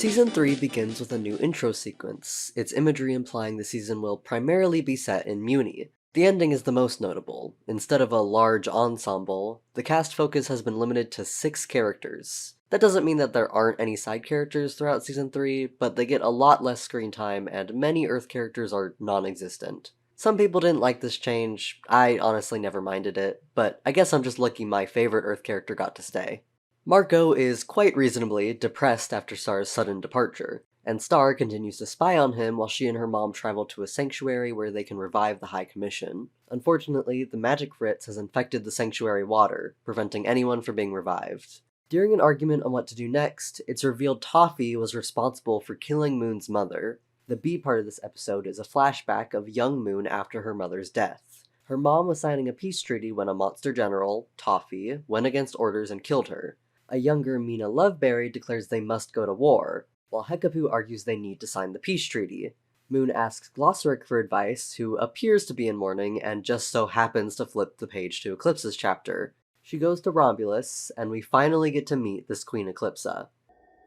Season 3 begins with a new intro sequence, its imagery implying the season will primarily be set in Muni. The ending is the most notable. Instead of a large ensemble, the cast focus has been limited to 6 characters. That doesn't mean that there aren't any side characters throughout Season 3, but they get a lot less screen time and many Earth characters are non-existent. Some people didn't like this change, I honestly never minded it, but I guess I'm just lucky my favorite Earth character got to stay. Marco is quite reasonably depressed after Star's sudden departure, and Star continues to spy on him while she and her mom travel to a sanctuary where they can revive the High Commission. Unfortunately, the magic Fritz has infected the sanctuary water, preventing anyone from being revived. During an argument on what to do next, it's revealed Toffee was responsible for killing Moon's mother. The B part of this episode is a flashback of young Moon after her mother's death. Her mom was signing a peace treaty when a monster general, Toffee, went against orders and killed her. A younger Mina Loveberry declares they must go to war, while Hekapoo argues they need to sign the peace treaty. Moon asks Glossaric for advice, who appears to be in mourning and just so happens to flip the page to Eclipse's chapter. She goes to Romulus, and we finally get to meet this Queen Eclipsa.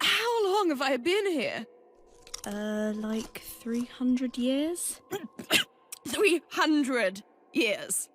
How long have I been here? Like 300 years? 300 years.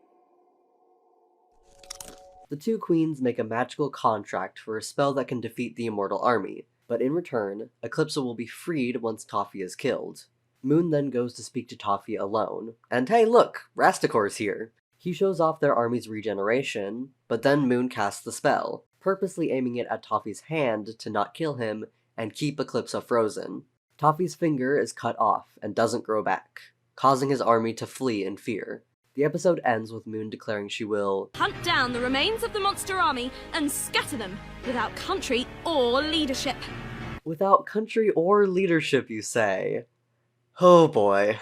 The two queens make a magical contract for a spell that can defeat the Immortal Army, but in return, Eclipsa will be freed once Toffee is killed. Moon then goes to speak to Toffee alone, and hey look, Rasticor's here! He shows off their army's regeneration, but then Moon casts the spell, purposely aiming it at Toffee's hand to not kill him and keep Eclipsa frozen. Toffee's finger is cut off and doesn't grow back, causing his army to flee in fear. The episode ends with Moon declaring she will hunt down the remains of the monster army and scatter them without country or leadership. Without country or leadership, you say? Oh boy.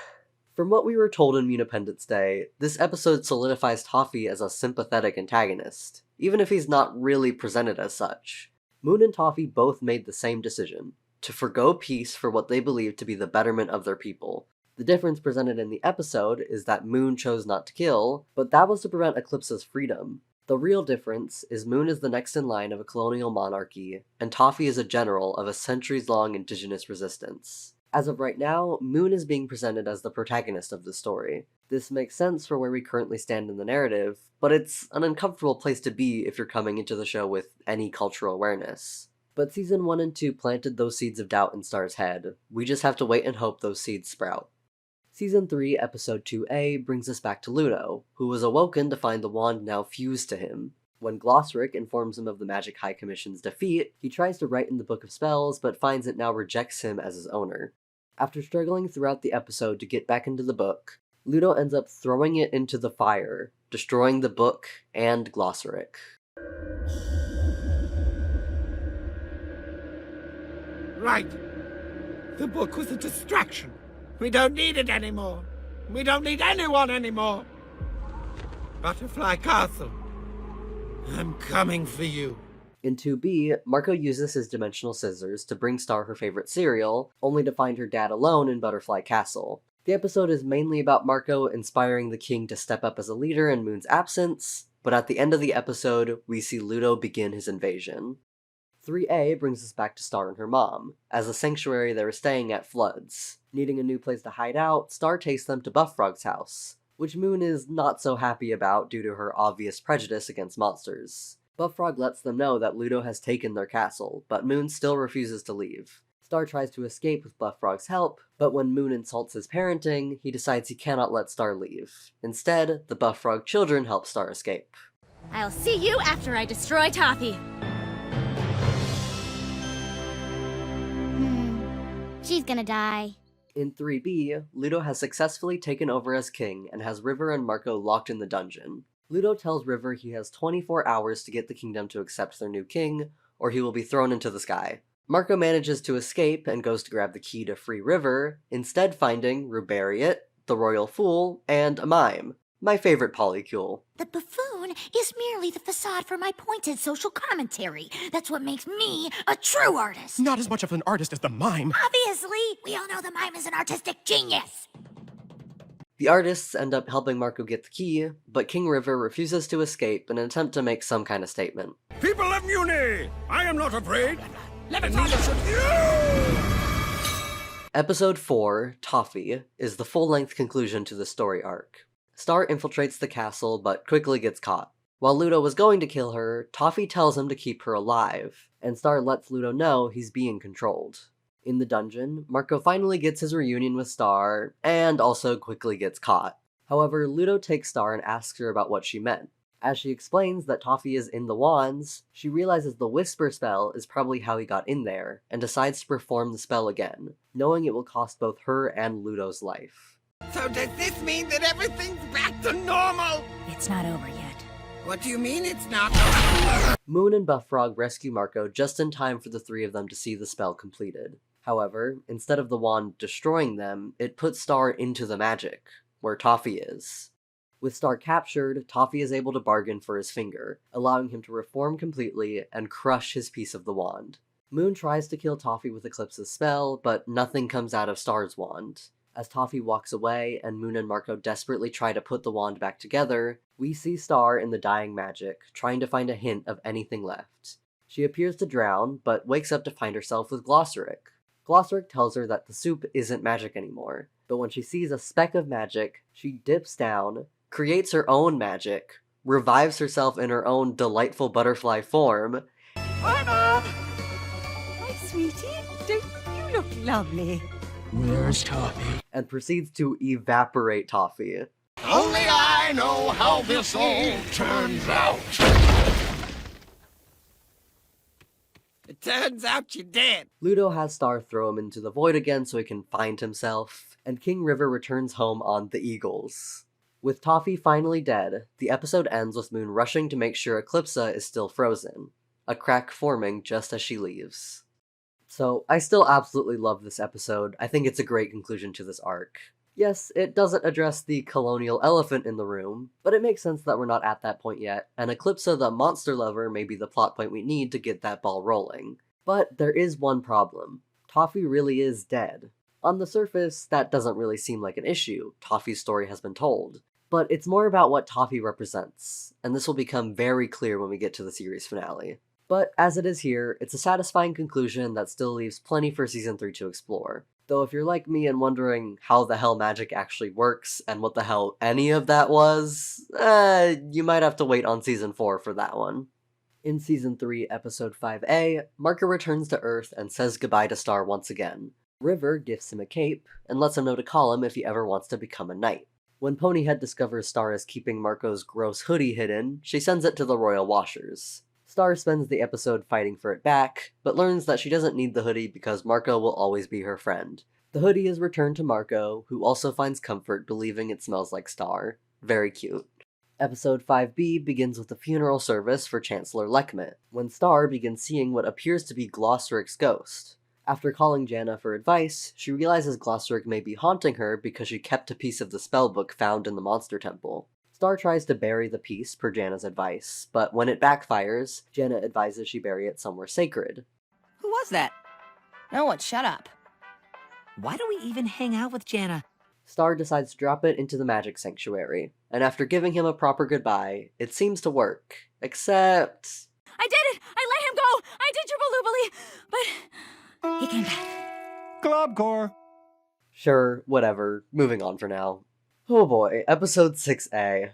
From what we were told in Munipendence Day, this episode solidifies Toffee as a sympathetic antagonist, even if he's not really presented as such. Moon and Toffee both made the same decision, to forgo peace for what they believe to be the betterment of their people. The difference presented in the episode is that Moon chose not to kill, but that was to prevent Eclipsa's freedom. The real difference is Moon is the next in line of a colonial monarchy, and Toffee is a general of a centuries-long indigenous resistance. As of right now, Moon is being presented as the protagonist of the story. This makes sense for where we currently stand in the narrative, but it's an uncomfortable place to be if you're coming into the show with any cultural awareness. But Season 1 and 2 planted those seeds of doubt in Star's head. We just have to wait and hope those seeds sprout. Season 3, Episode 2A brings us back to Ludo, who was awoken to find the wand now fused to him. When Glossaric informs him of the Magic High Commission's defeat, he tries to write in the Book of Spells, but finds it now rejects him as his owner. After struggling throughout the episode to get back into the book, Ludo ends up throwing it into the fire, destroying the book and Glossaric. Right. The book was a distraction. We don't need it anymore. We don't need anyone anymore. Butterfly Castle, I'm coming for you. In 2B, Marco uses his dimensional scissors to bring Star her favorite cereal, only to find her dad alone in Butterfly Castle. The episode is mainly about Marco inspiring the king to step up as a leader in Moon's absence, but at the end of the episode, we see Ludo begin his invasion. 3A brings us back to Star and her mom, as the sanctuary they were staying at floods. Needing a new place to hide out, Star takes them to Buffrog's house, which Moon is not so happy about due to her obvious prejudice against monsters. Buffrog lets them know that Ludo has taken their castle, but Moon still refuses to leave. Star tries to escape with Buffrog's help, but when Moon insults his parenting, he decides he cannot let Star leave. Instead, the Buffrog children help Star escape. I'll see you after I destroy Toffee. She's gonna die. In 3B, Ludo has successfully taken over as king and has River and Marco locked in the dungeon. Ludo tells River he has 24 hours to get the kingdom to accept their new king, or he will be thrown into the sky. Marco manages to escape and goes to grab the key to free River, instead finding Rubariot, the royal fool, and a mime. My favorite polycule. The buffoon is merely the facade for my pointed social commentary. That's what makes me a true artist. Not as much of an artist as the mime. Obviously, we all know the mime is an artistic genius. The artists end up helping Marco get the key, but King River refuses to escape in an attempt to make some kind of statement. People of Muni, I am not afraid. And neither should you! Episode 4, Toffee, is the full-length conclusion to the story arc. Star infiltrates the castle, but quickly gets caught. While Ludo was going to kill her, Toffee tells him to keep her alive, and Star lets Ludo know he's being controlled. In the dungeon, Marco finally gets his reunion with Star, and also quickly gets caught. However, Ludo takes Star and asks her about what she meant. As she explains that Toffee is in the wands, she realizes the whisper spell is probably how he got in there, and decides to perform the spell again, knowing it will cost both her and Ludo's life. So does this mean that everything's back to normal? It's not over yet. What do you mean it's not? Moon and Buffrog rescue Marco just in time for the three of them to see the spell completed. However, instead of the wand destroying them, it puts Star into the magic, where Toffee is. With Star captured, Toffee is able to bargain for his finger, allowing him to reform completely and crush his piece of the wand. Moon tries to kill Toffee with Eclipse's spell, but nothing comes out of Star's wand. As Toffee walks away and Moon and Marco desperately try to put the wand back together, we see Star in the dying magic, trying to find a hint of anything left. She appears to drown, but wakes up to find herself with Glossaric. Glossaric tells her that the soup isn't magic anymore, but when she sees a speck of magic, she dips down, creates her own magic, revives herself in her own delightful butterfly form. Hi, Mom! Hi, sweetie. Don't you look lovely? Where's Toffee? And proceeds to evaporate Toffee. Only I know how this all turns out. It turns out you're dead. Ludo has Star throw him into the void again so he can find himself, and King River returns home on the Eagles. With Toffee finally dead, the episode ends with Moon rushing to make sure Eclipsa is still frozen, a crack forming just as she leaves. So, I still absolutely love this episode. I think it's a great conclusion to this arc. Yes, it doesn't address the colonial elephant in the room, but it makes sense that we're not at that point yet, and Eclipsa the monster lover may be the plot point we need to get that ball rolling. But there is one problem. Toffee really is dead. On the surface, that doesn't really seem like an issue. Toffee's story has been told. But it's more about what Toffee represents, and this will become very clear when we get to the series finale. But as it is here, it's a satisfying conclusion that still leaves plenty for Season 3 to explore. Though if you're like me and wondering how the hell magic actually works and what the hell any of that was, you might have to wait on Season 4 for that one. In Season 3, Episode 5A, Marco returns to Earth and says goodbye to Star once again. River gifts him a cape, and lets him know to call him if he ever wants to become a knight. When Ponyhead discovers Star is keeping Marco's gross hoodie hidden, she sends it to the royal washers. Star spends the episode fighting for it back, but learns that she doesn't need the hoodie because Marco will always be her friend. The hoodie is returned to Marco, who also finds comfort believing it smells like Star. Very cute. Episode 5B begins with a funeral service for Chancellor Lekmet, when Star begins seeing what appears to be Glossaric's ghost. After calling Janna for advice, she realizes Glossaric may be haunting her because she kept a piece of the spellbook found in the Monster Temple. Star tries to bury the piece per Janna's advice, but when it backfires, Janna advises she bury it somewhere sacred. Who was that? No one, shut up. Why do we even hang out with Janna? Star decides to drop it into the magic sanctuary, and after giving him a proper goodbye, it seems to work. Except... I did it! I let him go! I did your balloobally! But... He came back. Globcore. Sure, whatever. Moving on for now. Oh boy, episode 6A.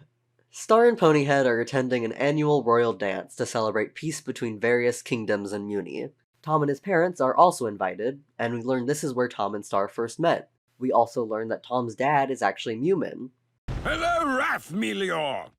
Star and Ponyhead are attending an annual royal dance to celebrate peace between various kingdoms in Muni. Tom and his parents are also invited, and we learn this is where Tom and Star first met. We also learn that Tom's dad is actually Mumin. Hello, Raph Melior.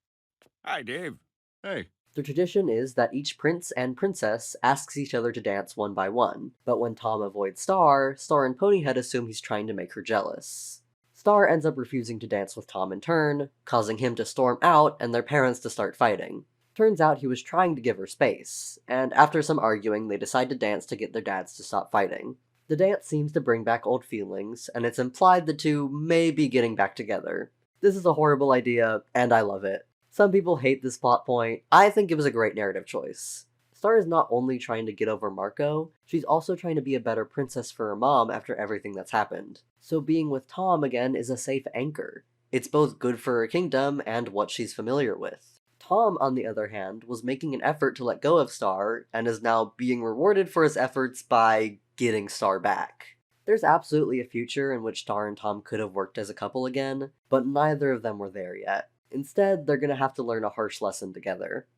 Hi, Dave. Hey. The tradition is that each prince and princess asks each other to dance one by one, but when Tom avoids Star, Star and Ponyhead assume he's trying to make her jealous. Star ends up refusing to dance with Tom in turn, causing him to storm out and their parents to start fighting. Turns out he was trying to give her space, and after some arguing they decide to dance to get their dads to stop fighting. The dance seems to bring back old feelings, and it's implied the two may be getting back together. This is a horrible idea, and I love it. Some people hate this plot point. I think it was a great narrative choice. Star is not only trying to get over Marco, she's also trying to be a better princess for her mom after everything that's happened. So being with Tom again is a safe anchor. It's both good for her kingdom and what she's familiar with. Tom, on the other hand, was making an effort to let go of Star, and is now being rewarded for his efforts by getting Star back. There's absolutely a future in which Star and Tom could have worked as a couple again, but neither of them were there yet. Instead, they're gonna have to learn a harsh lesson together.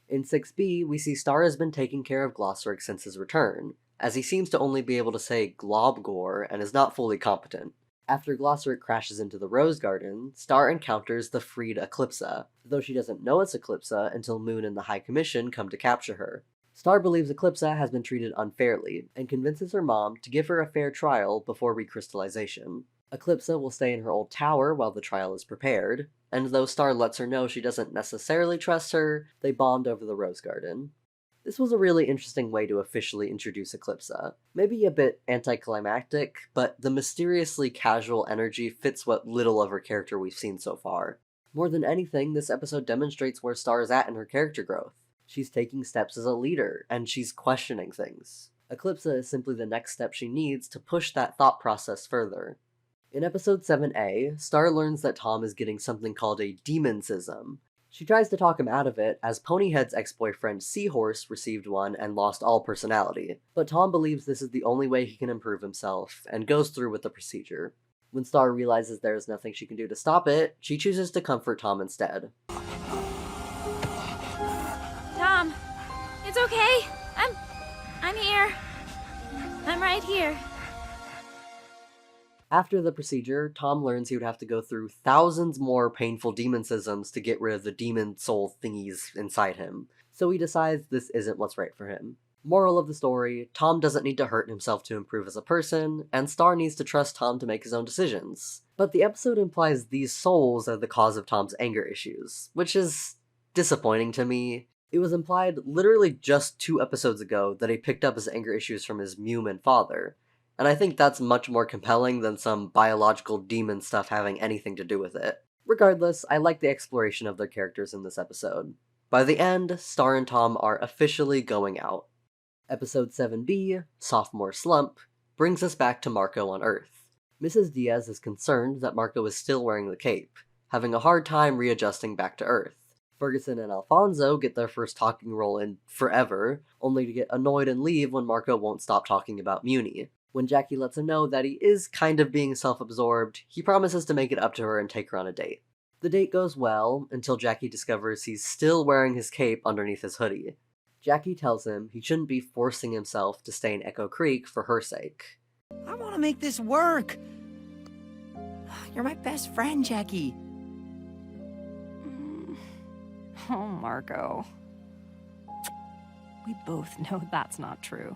In 6B, we see Star has been taking care of Glossaryck since his return, as he seems to only be able to say Globgore and is not fully competent. After Glossaryck crashes into the Rose Garden, Star encounters the freed Eclipsa, though she doesn't know it's Eclipsa until Moon and the High Commission come to capture her. Star believes Eclipsa has been treated unfairly, and convinces her mom to give her a fair trial before recrystallization. Eclipsa will stay in her old tower while the trial is prepared, and though Star lets her know she doesn't necessarily trust her, they bond over the Rose Garden. This was a really interesting way to officially introduce Eclipsa. Maybe a bit anticlimactic, but the mysteriously casual energy fits what little of her character we've seen so far. More than anything, this episode demonstrates where Star is at in her character growth. She's taking steps as a leader, and she's questioning things. Eclipsa is simply the next step she needs to push that thought process further. In episode 7A, Star learns that Tom is getting something called a demonsism. She tries to talk him out of it, as Ponyhead's ex-boyfriend Seahorse received one and lost all personality, but Tom believes this is the only way he can improve himself, and goes through with the procedure. When Star realizes there is nothing she can do to stop it, she chooses to comfort Tom instead. Tom, it's okay. I'm here. I'm right here. After the procedure, Tom learns he would have to go through thousands more painful demonsisms to get rid of the demon soul thingies inside him, so he decides this isn't what's right for him. Moral of the story, Tom doesn't need to hurt himself to improve as a person, and Star needs to trust Tom to make his own decisions. But the episode implies these souls are the cause of Tom's anger issues, which is disappointing to me. It was implied literally just 2 episodes ago that he picked up his anger issues from his Mumin father, and I think that's much more compelling than some biological demon stuff having anything to do with it. Regardless, I like the exploration of their characters in this episode. By the end, Star and Tom are officially going out. Episode 7B, Sophomore Slump, brings us back to Marco on Earth. Mrs. Diaz is concerned that Marco is still wearing the cape, having a hard time readjusting back to Earth. Ferguson and Alfonso get their first talking role in forever, only to get annoyed and leave when Marco won't stop talking about Muni. When Jackie lets him know that he is kind of being self-absorbed, he promises to make it up to her and take her on a date. The date goes well, until Jackie discovers he's still wearing his cape underneath his hoodie. Jackie tells him he shouldn't be forcing himself to stay in Echo Creek for her sake. I want to make this work. You're my best friend, Jackie. Oh, Marco. We both know that's not true.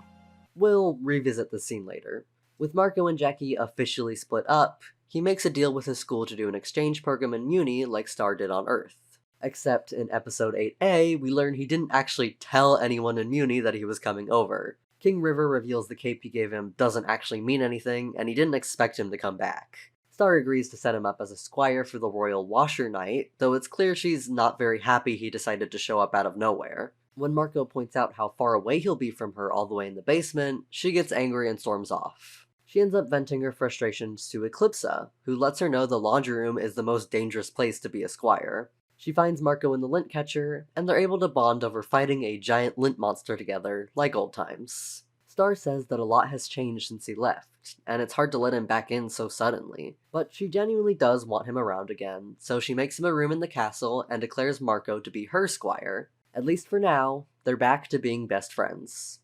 We'll revisit this scene later. With Marco and Jackie officially split up, he makes a deal with his school to do an exchange program in Muni like Star did on Earth. Except in episode 8A, we learn he didn't actually tell anyone in Muni that he was coming over. King River reveals the cape he gave him doesn't actually mean anything, and he didn't expect him to come back. Star agrees to set him up as a squire for the Royal Washer Knight, though it's clear she's not very happy he decided to show up out of nowhere. When Marco points out how far away he'll be from her all the way in the basement, she gets angry and storms off. She ends up venting her frustrations to Eclipsa, who lets her know the laundry room is the most dangerous place to be a squire. She finds Marco in the lint catcher, and they're able to bond over fighting a giant lint monster together, like old times. Star says that a lot has changed since he left, and it's hard to let him back in so suddenly, but she genuinely does want him around again, so she makes him a room in the castle and declares Marco to be her squire. At least for now, they're back to being best friends.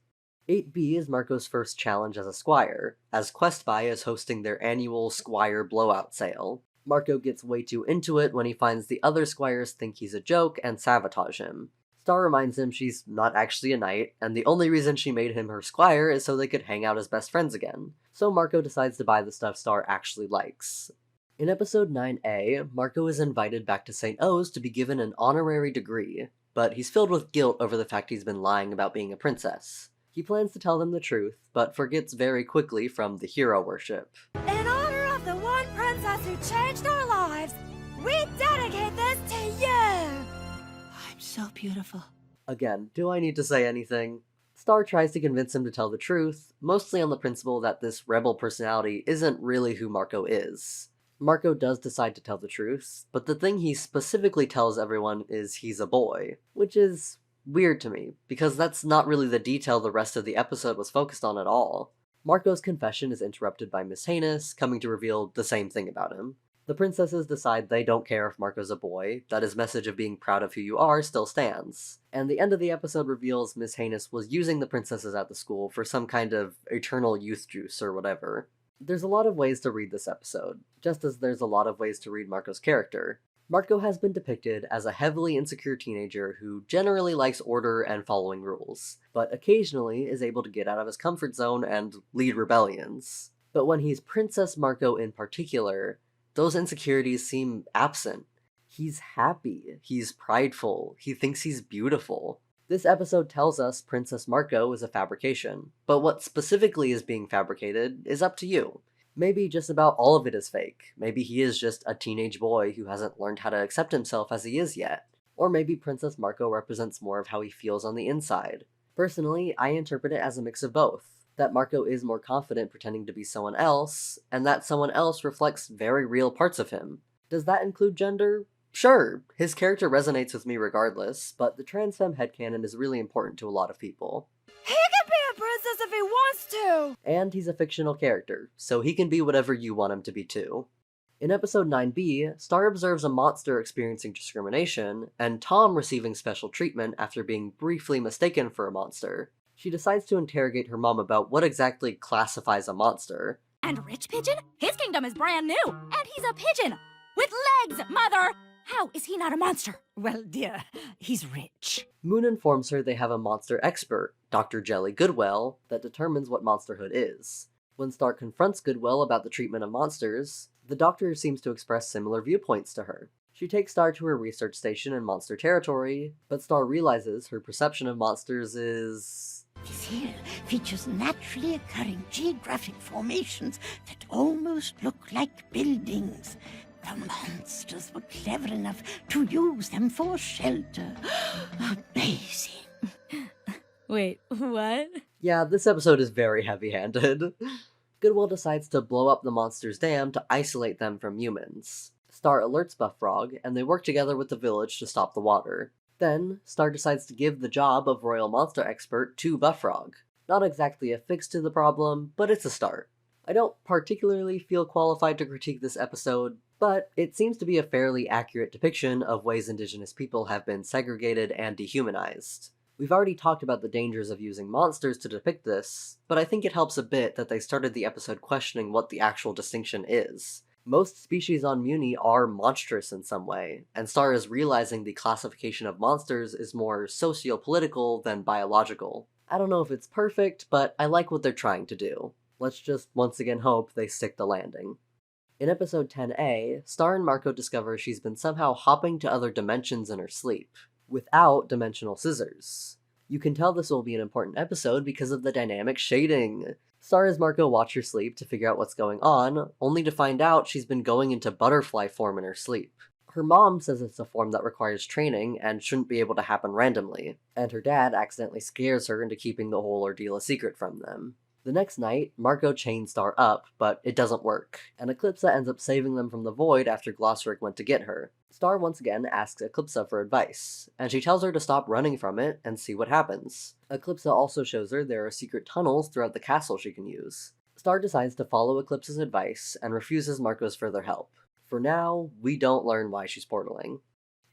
8B is Marco's first challenge as a squire, as Questby is hosting their annual squire blowout sale. Marco gets way too into it when he finds the other squires think he's a joke and sabotage him. Star reminds him she's not actually a knight, and the only reason she made him her squire is so they could hang out as best friends again. So Marco decides to buy the stuff Star actually likes. In episode 9A, Marco is invited back to St. O's to be given an honorary degree, but he's filled with guilt over the fact he's been lying about being a princess. He plans to tell them the truth, but forgets very quickly from the hero worship. In honor of the one princess who changed our lives, we dedicate this to you! I'm so beautiful. Again, do I need to say anything? Star tries to convince him to tell the truth, mostly on the principle that this rebel personality isn't really who Marco is. Marco does decide to tell the truth, but the thing he specifically tells everyone is he's a boy, which is weird to me, because that's not really the detail the rest of the episode was focused on at all. Marco's confession is interrupted by Miss Heinous coming to reveal the same thing about him. The princesses decide they don't care if Marco's a boy, that his message of being proud of who you are still stands. And the end of the episode reveals Miss Heinous was using the princesses at the school for some kind of eternal youth juice or whatever. There's a lot of ways to read this episode, just as there's a lot of ways to read Marco's character. Marco has been depicted as a heavily insecure teenager who generally likes order and following rules, but occasionally is able to get out of his comfort zone and lead rebellions. But when he's Princess Marco in particular, those insecurities seem absent. He's happy, he's prideful, he thinks he's beautiful. This episode tells us Princess Marco is a fabrication, but what specifically is being fabricated is up to you. Maybe just about all of it is fake. Maybe he is just a teenage boy who hasn't learned how to accept himself as he is yet. Or maybe Princess Marco represents more of how he feels on the inside. Personally, I interpret it as a mix of both. That Marco is more confident pretending to be someone else, and that someone else reflects very real parts of him. Does that include gender? Sure, his character resonates with me regardless, but the trans femme headcanon is really important to a lot of people. He can be a princess if he wants to! And he's a fictional character, so he can be whatever you want him to be too. In episode 9b, Star observes a monster experiencing discrimination, and Tom receiving special treatment after being briefly mistaken for a monster. She decides to interrogate her mom about what exactly classifies a monster. And Rich Pigeon? His kingdom is brand new, and he's a pigeon! With legs, mother! How is he not a monster? Well, dear, he's rich. Moon informs her they have a monster expert, Dr. Jelly Goodwell, that determines what monsterhood is. When Star confronts Goodwell about the treatment of monsters, the doctor seems to express similar viewpoints to her. She takes Star to her research station in monster territory, but Star realizes her perception of monsters is... This hill features naturally occurring geographic formations that almost look like buildings. The monsters were clever enough to use them for shelter. Amazing. Wait, what? Yeah, this episode is very heavy-handed. Goodwill decides to blow up the monster's dam to isolate them from humans. Star alerts Buff Frog, and they work together with the village to stop the water. Then, Star decides to give the job of Royal Monster Expert to Buff Frog. Not exactly a fix to the problem, but it's a start. I don't particularly feel qualified to critique this episode, but it seems to be a fairly accurate depiction of ways Indigenous people have been segregated and dehumanized. We've already talked about the dangers of using monsters to depict this, but I think it helps a bit that they started the episode questioning what the actual distinction is. Most species on Muni are monstrous in some way, and Star is realizing the classification of monsters is more socio-political than biological. I don't know if it's perfect, but I like what they're trying to do. Let's just once again hope they stick the landing. In episode 10a, Star and Marco discover she's been somehow hopping to other dimensions in her sleep, without dimensional scissors. You can tell this will be an important episode because of the dynamic shading. Star has Marco watch her sleep to figure out what's going on, only to find out she's been going into butterfly form in her sleep. Her mom says it's a form that requires training and shouldn't be able to happen randomly, and her dad accidentally scares her into keeping the whole ordeal a secret from them. The next night, Marco chains Star up, but it doesn't work, and Eclipsa ends up saving them from the void after Glossric went to get her. Star once again asks Eclipsa for advice, and she tells her to stop running from it and see what happens. Eclipsa also shows her there are secret tunnels throughout the castle she can use. Star decides to follow Eclipsa's advice and refuses Marco's further help. For now, we don't learn why she's portaling.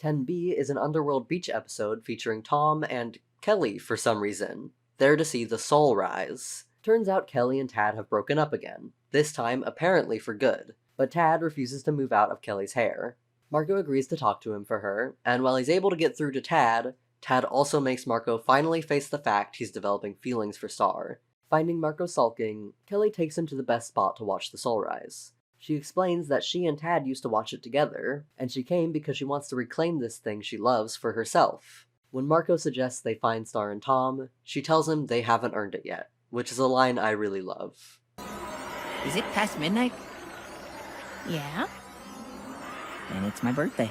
10b is an Underworld Beach episode featuring Tom and Kelly for some reason. There to see the soul rise. Turns out Kelly and Tad have broken up again, this time apparently for good, but Tad refuses to move out of Kelly's hair. Marco agrees to talk to him for her, and while he's able to get through to Tad, Tad also makes Marco finally face the fact he's developing feelings for Star. Finding Marco sulking, Kelly takes him to the best spot to watch the soul rise. She explains that she and Tad used to watch it together, and she came because she wants to reclaim this thing she loves for herself. When Marco suggests they find Star and Tom, she tells him they haven't earned it yet, which is a line I really love. Is it past midnight? Yeah? Then it's my birthday.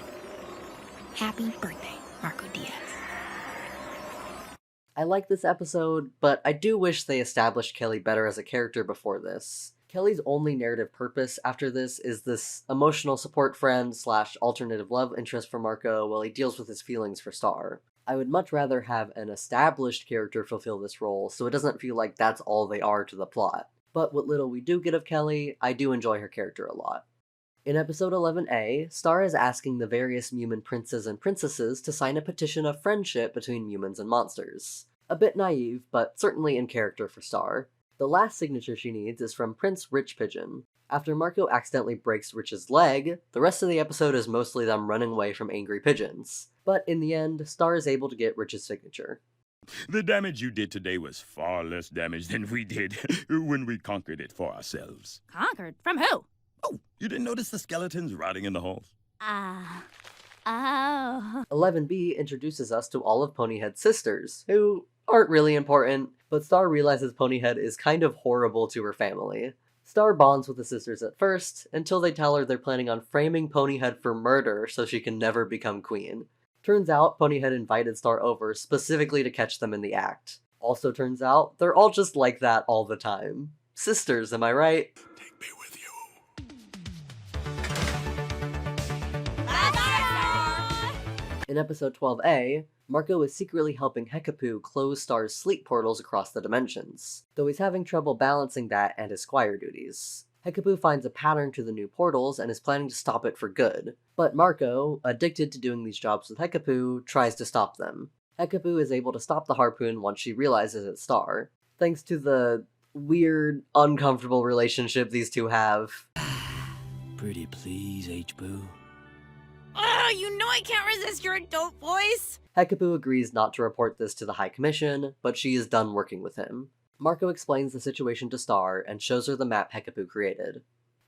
Happy birthday, Marco Diaz. I like this episode, but I do wish they established Kelly better as a character before this. Kelly's only narrative purpose after this is this emotional support friend / alternative love interest for Marco while he deals with his feelings for Star. I would much rather have an established character fulfill this role so it doesn't feel like that's all they are to the plot. But what little we do get of Kelly, I do enjoy her character a lot. In episode 11A, Star is asking the various Mumin princes and princesses to sign a petition of friendship between humans and monsters. A bit naive, but certainly in character for Star. The last signature she needs is from Prince Rich Pigeon. After Marco accidentally breaks Rich's leg, the rest of the episode is mostly them running away from angry pigeons. But in the end, Star is able to get Rich's signature. The damage you did today was far less damage than we did when we conquered it for ourselves. Conquered? From who? Oh, you didn't notice the skeletons rotting in the halls? Oh. 11B introduces us to all of Ponyhead's sisters, who aren't really important, but Star realizes Ponyhead is kind of horrible to her family. Star bonds with the sisters at first, until they tell her they're planning on framing Ponyhead for murder so she can never become queen. Turns out Ponyhead invited Star over specifically to catch them in the act. Also turns out, they're all just like that all the time. Sisters, am I right? Take me with you. In episode 12A, Marco is secretly helping Hekapoo close Star's sleep portals across the dimensions, though he's having trouble balancing that and his squire duties. Hekapoo finds a pattern to the new portals and is planning to stop it for good, but Marco, addicted to doing these jobs with Hekapoo, tries to stop them. Hekapoo is able to stop the harpoon once she realizes it's Star, thanks to the weird, uncomfortable relationship these two have. Pretty please, H-Boo. Oh, you know I can't resist your adult voice! Hekapoo agrees not to report this to the High Commission, but she is done working with him. Marco explains the situation to Star and shows her the map Hekapoo created.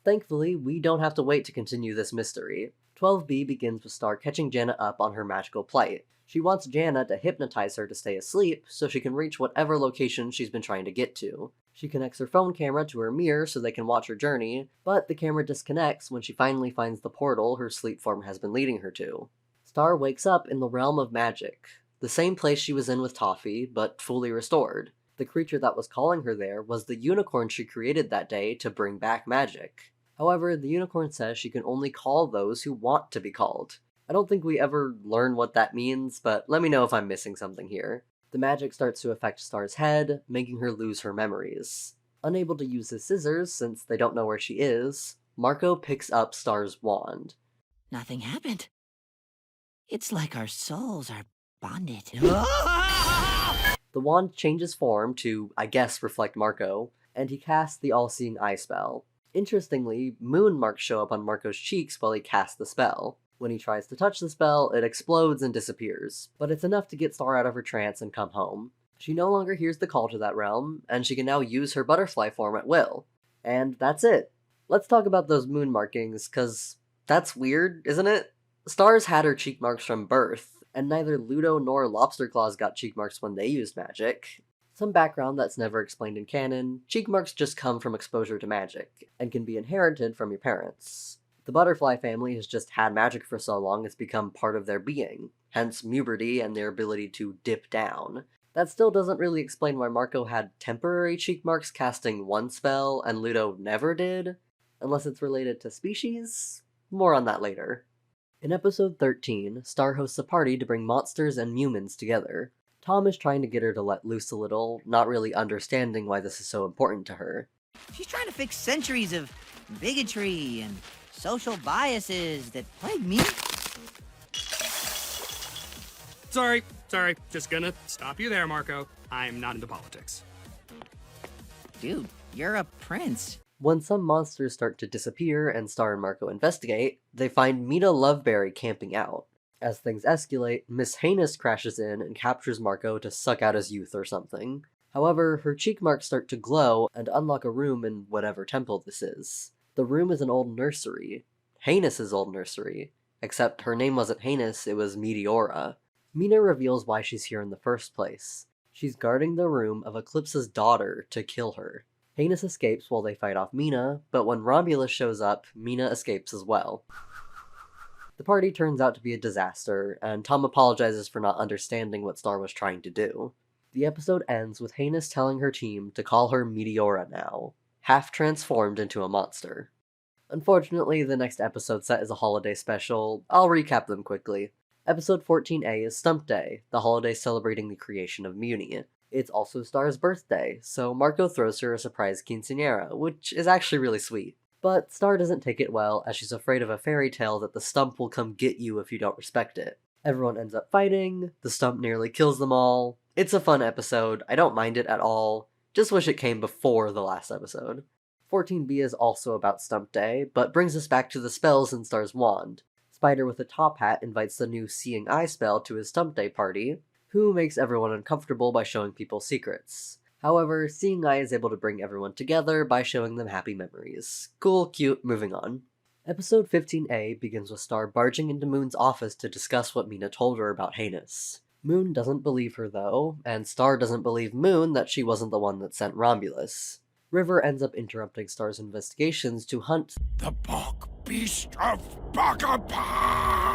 Thankfully, we don't have to wait to continue this mystery. 12B begins with Star catching Janna up on her magical plight. She wants Janna to hypnotize her to stay asleep so she can reach whatever location she's been trying to get to. She connects her phone camera to her mirror so they can watch her journey, but the camera disconnects when she finally finds the portal her sleep form has been leading her to. Star wakes up in the realm of magic, the same place she was in with Toffee, but fully restored. The creature that was calling her there was the unicorn she created that day to bring back magic. However, the unicorn says she can only call those who want to be called. I don't think we ever learn what that means, but let me know if I'm missing something here. The magic starts to affect Star's head, making her lose her memories. Unable to use his scissors since they don't know where she is, Marco picks up Star's wand. Nothing happened. It's like our souls are bonded. The wand changes form to, I guess, reflect Marco, and he casts the all-seeing eye spell. Interestingly, moon marks show up on Marco's cheeks while he casts the spell. When he tries to touch the spell, it explodes and disappears, but it's enough to get Star out of her trance and come home. She no longer hears the call to that realm, and she can now use her butterfly form at will. And that's it. Let's talk about those moon markings, cause that's weird, isn't it? Star's had her cheek marks from birth, and neither Ludo nor Lobster Claws got cheek marks when they used magic. Some background that's never explained in canon, cheek marks just come from exposure to magic, and can be inherited from your parents. The butterfly family has just had magic for so long it's become part of their being, hence puberty and their ability to dip down. That still doesn't really explain why Marco had temporary cheek marks casting one spell and Ludo never did, unless it's related to species? More on that later. In episode 13, Star hosts a party to bring monsters and humans together. Tom is trying to get her to let loose a little, not really understanding why this is so important to her. She's trying to fix centuries of bigotry and social biases that plague me. Sorry. Just gonna stop you there, Marco. I'm not into politics. Dude, you're a prince. When some monsters start to disappear and Star and Marco investigate, they find Mina Loveberry camping out. As things escalate, Miss Heinous crashes in and captures Marco to suck out his youth or something. However, her cheek marks start to glow and unlock a room in whatever temple this is. The room is an old nursery. Heinous' old nursery. Except her name wasn't Heinous, it was Meteora. Mina reveals why she's here in the first place. She's guarding the room of Eclipse's daughter to kill her. Heinous escapes while they fight off Mina, but when Romulus shows up, Mina escapes as well. The party turns out to be a disaster, and Tom apologizes for not understanding what Star was trying to do. The episode ends with Heinous telling her team to call her Meteora now. half transformed into a monster. Unfortunately, the next episode set is a holiday special. I'll recap them quickly. Episode 14A is Stump Day, the holiday celebrating the creation of Muni. It's also Star's birthday, so Marco throws her a surprise quinceañera, which is actually really sweet. But Star doesn't take it well, as she's afraid of a fairy tale that the stump will come get you if you don't respect it. Everyone ends up fighting, the stump nearly kills them all. It's a fun episode, I don't mind it at all, just wish it came before the last episode. 14B is also about Stump Day, but brings us back to the spells in Star's wand. Spider with a top hat invites the new Seeing Eye spell to his Stump Day party, who makes everyone uncomfortable by showing people secrets. However, Seeing Eye is able to bring everyone together by showing them happy memories. Cool, cute, moving on. Episode 15A begins with Star barging into Moon's office to discuss what Mina told her about Hanus. Moon doesn't believe her though, and Star doesn't believe Moon that she wasn't the one that sent Romulus. River ends up interrupting Star's investigations to hunt the bog beast of Bogapa!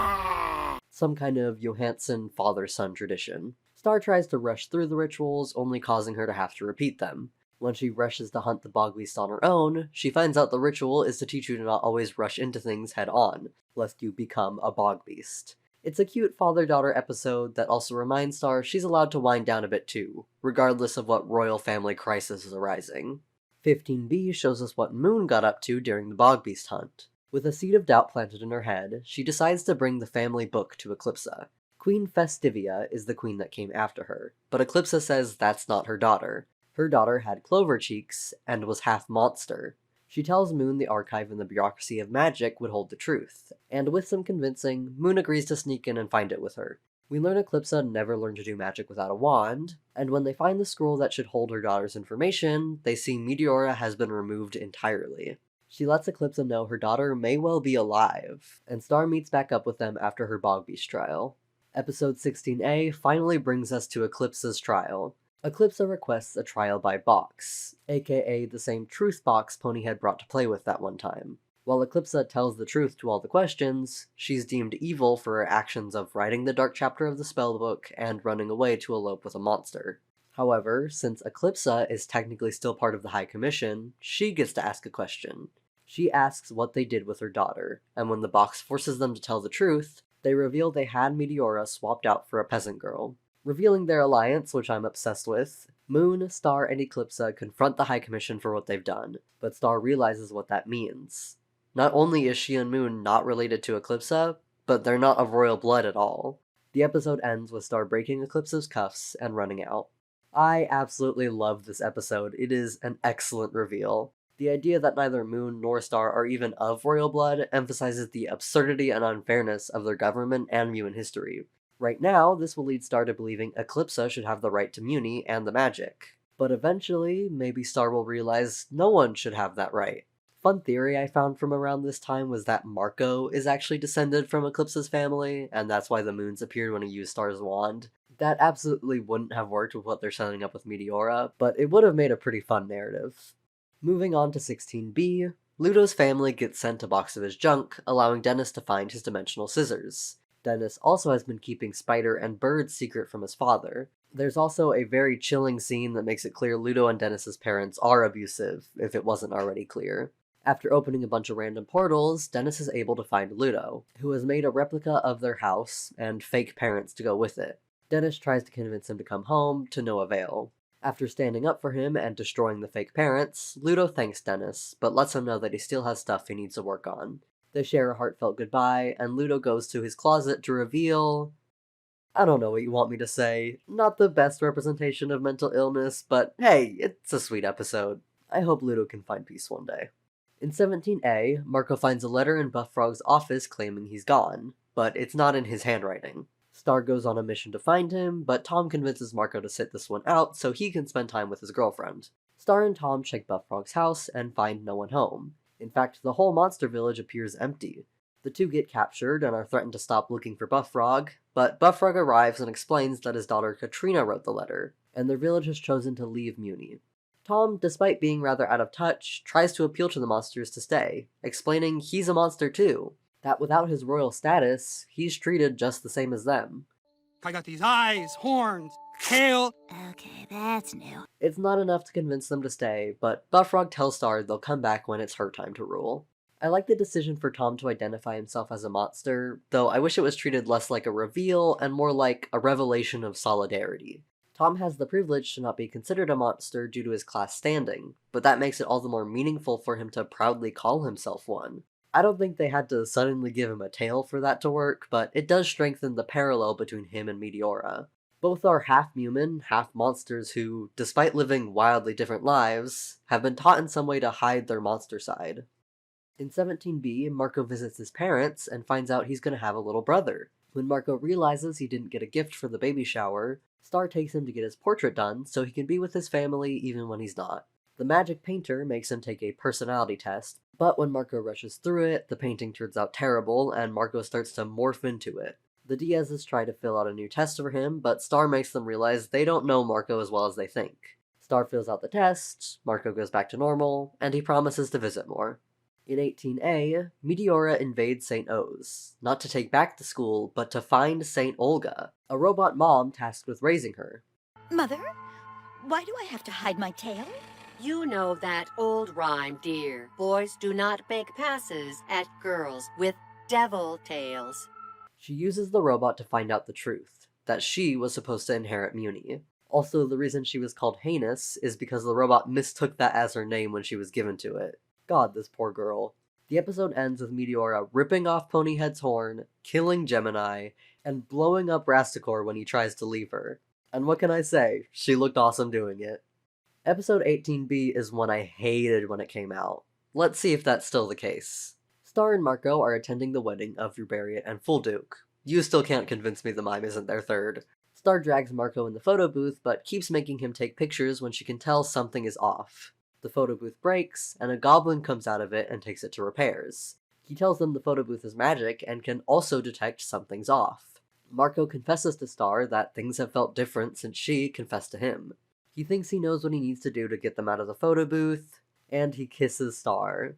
Some kind of Johansson father-son tradition. Star tries to rush through the rituals, only causing her to have to repeat them. When she rushes to hunt the bog beast on her own, she finds out the ritual is to teach you to not always rush into things head-on, lest you become a bog beast. It's a cute father-daughter episode that also reminds Star she's allowed to wind down a bit too, regardless of what royal family crisis is arising. 15B shows us what Moon got up to during the bog beast hunt. With a seed of doubt planted in her head, she decides to bring the family book to Eclipsa. Queen Festivia is the queen that came after her, but Eclipsa says that's not her daughter. Her daughter had clover cheeks and was half monster. She tells Moon the archive and the bureaucracy of magic would hold the truth, and with some convincing, Moon agrees to sneak in and find it with her. We learn Eclipsa never learned to do magic without a wand, and when they find the scroll that should hold her daughter's information, they see Meteora has been removed entirely. She lets Eclipsa know her daughter may well be alive, and Star meets back up with them after her bog beast trial. Episode 16A finally brings us to Eclipsa's trial. Eclipsa requests a trial by box, aka the same truth box Pony had brought to play with that one time. While Eclipsa tells the truth to all the questions, she's deemed evil for her actions of writing the dark chapter of the spellbook and running away to elope with a monster. However, since Eclipsa is technically still part of the High Commission, she gets to ask a question. She asks what they did with her daughter, and when the box forces them to tell the truth, they reveal they had Meteora swapped out for a peasant girl. Revealing their alliance, which I'm obsessed with, Moon, Star, and Eclipsa confront the High Commission for what they've done, but Star realizes what that means. Not only is she and Moon not related to Eclipsa, but they're not of royal blood at all. The episode ends with Star breaking Eclipsa's cuffs and running out. I absolutely love this episode. It is an excellent reveal. The idea that neither Moon nor Star are even of royal blood emphasizes the absurdity and unfairness of their government and Muin history. Right now, this will lead Star to believing Eclipsa should have the right to Muni and the magic. But eventually, maybe Star will realize no one should have that right. Fun theory I found from around this time was that Marco is actually descended from Eclipsa's family, and that's why the moons appeared when he used Star's wand. That absolutely wouldn't have worked with what they're setting up with Meteora, but it would have made a pretty fun narrative. Moving on to 16B, Ludo's family gets sent a box of his junk, allowing Dennis to find his dimensional scissors. Dennis also has been keeping Spider and Bird's secret from his father. There's also a very chilling scene that makes it clear Ludo and Dennis's parents are abusive, if it wasn't already clear. After opening a bunch of random portals, Dennis is able to find Ludo, who has made a replica of their house and fake parents to go with it. Dennis tries to convince him to come home, to no avail. After standing up for him and destroying the fake parents, Ludo thanks Dennis, but lets him know that he still has stuff he needs to work on. They share a heartfelt goodbye, and Ludo goes to his closet to reveal... I don't know what you want me to say. Not the best representation of mental illness, but hey, it's a sweet episode. I hope Ludo can find peace one day. In 17A, Marco finds a letter in Buff Frog's office claiming he's gone, but it's not in his handwriting. Star goes on a mission to find him, but Tom convinces Marco to sit this one out so he can spend time with his girlfriend. Star and Tom check Buff Frog's house and find no one home. In fact, the whole monster village appears empty. The two get captured and are threatened to stop looking for Buff Frog, but Buff Frog arrives and explains that his daughter Katrina wrote the letter, and their village has chosen to leave Muni. Tom, despite being rather out of touch, tries to appeal to the monsters to stay, explaining he's a monster too, that without his royal status, he's treated just the same as them. I got these eyes, horns, Kale! Okay, that's new. It's not enough to convince them to stay, but Buffrog tells Star they'll come back when it's her time to rule. I like the decision for Tom to identify himself as a monster, though I wish it was treated less like a reveal and more like a revelation of solidarity. Tom has the privilege to not be considered a monster due to his class standing, but that makes it all the more meaningful for him to proudly call himself one. I don't think they had to suddenly give him a tail for that to work, but it does strengthen the parallel between him and Meteora. Both are half-human, half-monsters who, despite living wildly different lives, have been taught in some way to hide their monster side. In 17B, Marco visits his parents and finds out he's going to have a little brother. When Marco realizes he didn't get a gift for the baby shower, Star takes him to get his portrait done so he can be with his family even when he's not. The magic painter makes him take a personality test, but when Marco rushes through it, the painting turns out terrible and Marco starts to morph into it. The Diazes try to fill out a new test for him, but Star makes them realize they don't know Marco as well as they think. Star fills out the test, Marco goes back to normal, and he promises to visit more. In 18A, Meteora invades St. O's, not to take back the school, but to find St. Olga, a robot mom tasked with raising her. Mother, why do I have to hide my tail? You know that old rhyme, dear. Boys do not make passes at girls with devil tails. She uses the robot to find out the truth, that she was supposed to inherit Muni. Also, the reason she was called Heinous is because the robot mistook that as her name when she was given to it. God, this poor girl. The episode ends with Meteora ripping off Ponyhead's horn, killing Gemini, and blowing up Rasticor when he tries to leave her. And what can I say? She looked awesome doing it. Episode 18B is one I hated when it came out. Let's see if that's still the case. Star and Marco are attending the wedding of Ruberia and Full Duke. You still can't convince me the mime isn't their third. Star drags Marco in the photo booth, but keeps making him take pictures when she can tell something is off. The photo booth breaks, and a goblin comes out of it and takes it to repairs. He tells them the photo booth is magic and can also detect something's off. Marco confesses to Star that things have felt different since she confessed to him. He thinks he knows what he needs to do to get them out of the photo booth, and he kisses Star.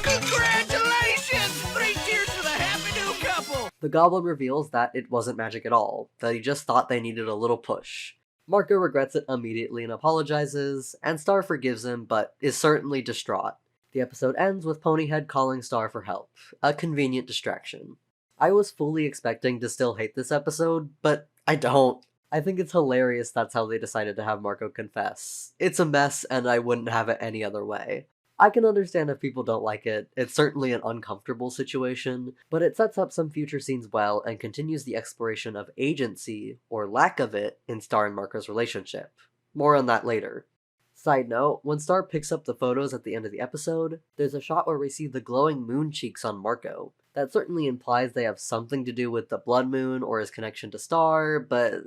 Congratulations! 3 cheers for the happy new couple! The goblin reveals that it wasn't magic at all, that he just thought they needed a little push. Marco regrets it immediately and apologizes, and Star forgives him, but is certainly distraught. The episode ends with Ponyhead calling Star for help, a convenient distraction. I was fully expecting to still hate this episode, but I don't. I think it's hilarious that's how they decided to have Marco confess. It's a mess, and I wouldn't have it any other way. I can understand if people don't like it, it's certainly an uncomfortable situation, but it sets up some future scenes well and continues the exploration of agency, or lack of it, in Star and Marco's relationship. More on that later. Side note, when Star picks up the photos at the end of the episode, there's a shot where we see the glowing moon cheeks on Marco. That certainly implies they have something to do with the blood moon or his connection to Star, but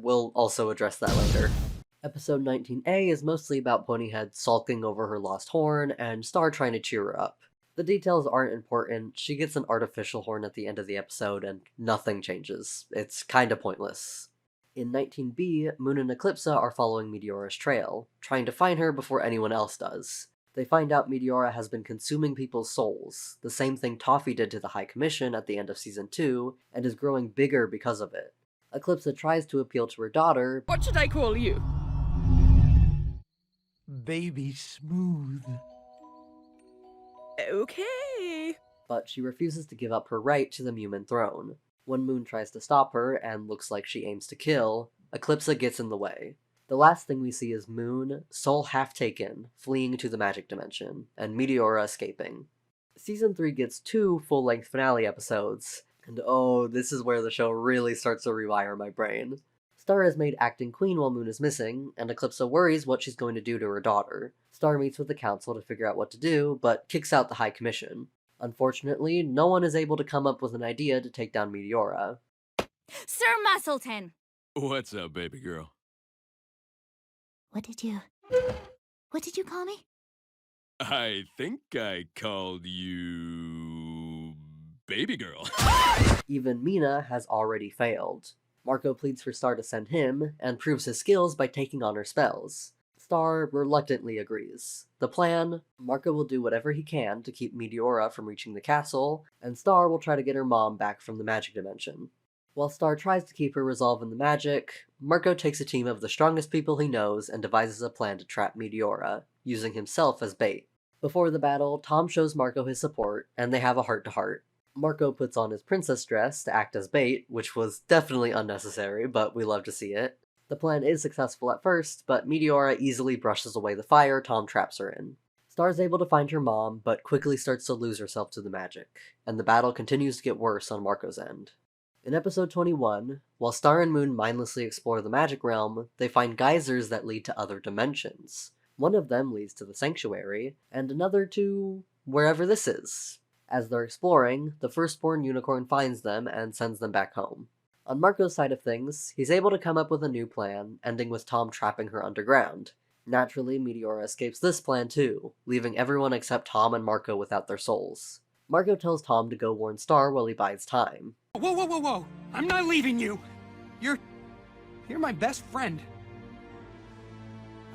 we'll also address that later. Episode 19A is mostly about Ponyhead sulking over her lost horn and Star trying to cheer her up. The details aren't important, she gets an artificial horn at the end of the episode and nothing changes. It's kinda pointless. In 19B, Moon and Eclipsa are following Meteora's trail, trying to find her before anyone else does. They find out Meteora has been consuming people's souls, the same thing Toffee did to the High Commission at the end of Season 2, and is growing bigger because of it. Eclipsa tries to appeal to her daughter. What should I call you? Baby Smooth. Okay. But she refuses to give up her right to the Mumin throne. When Moon tries to stop her, and looks like she aims to kill, Eclipsa gets in the way. The last thing we see is Moon, soul half taken, fleeing to the magic dimension, and Meteora escaping. Season 3 gets 2 full-length finale episodes, and oh, this is where the show really starts to rewire my brain. Star is made acting queen while Moon is missing, and Eclipsa worries what she's going to do to her daughter. Star meets with the council to figure out what to do, but kicks out the High Commission. Unfortunately, no one is able to come up with an idea to take down Meteora. Sir Musselton! What's up, baby girl? What did you call me? I think I called you... baby girl. Even Mina has already failed. Marco pleads for Star to send him, and proves his skills by taking on her spells. Star reluctantly agrees. The plan: Marco will do whatever he can to keep Meteora from reaching the castle, and Star will try to get her mom back from the magic dimension. While Star tries to keep her resolve in the magic, Marco takes a team of the strongest people he knows and devises a plan to trap Meteora, using himself as bait. Before the battle, Tom shows Marco his support, and they have a heart-to-heart. Marco puts on his princess dress to act as bait, which was definitely unnecessary, but we love to see it. The plan is successful at first, but Meteora easily brushes away the fire Tom traps her in. Star's able to find her mom, but quickly starts to lose herself to the magic, and the battle continues to get worse on Marco's end. In episode 21, while Star and Moon mindlessly explore the magic realm, they find geysers that lead to other dimensions. One of them leads to the sanctuary, and another to wherever this is. As they're exploring, the firstborn unicorn finds them and sends them back home. On Marco's side of things, he's able to come up with a new plan, ending with Tom trapping her underground. Naturally, Meteora escapes this plan too, leaving everyone except Tom and Marco without their souls. Marco tells Tom to go warn Star while he buys time. Whoa, whoa, whoa, whoa! I'm not leaving you! You're my best friend.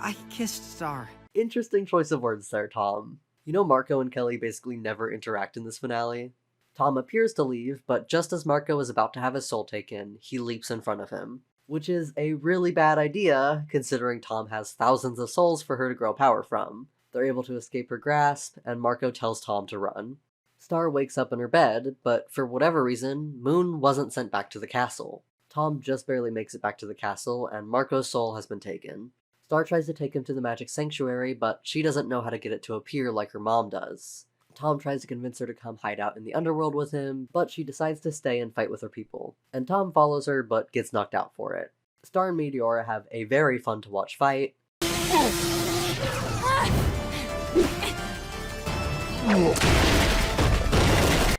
I kissed Star. Interesting choice of words there, Tom. You know Marco and Kelly basically never interact in this finale? Tom appears to leave, but just as Marco is about to have his soul taken, he leaps in front of him. Which is a really bad idea, considering Tom has thousands of souls for her to grow power from. They're able to escape her grasp, and Marco tells Tom to run. Star wakes up in her bed, but for whatever reason, Moon wasn't sent back to the castle. Tom just barely makes it back to the castle, and Marco's soul has been taken. Star tries to take him to the magic sanctuary, but she doesn't know how to get it to appear like her mom does. Tom tries to convince her to come hide out in the underworld with him, but she decides to stay and fight with her people. And Tom follows her, but gets knocked out for it. Star and Meteora have a very fun to watch fight.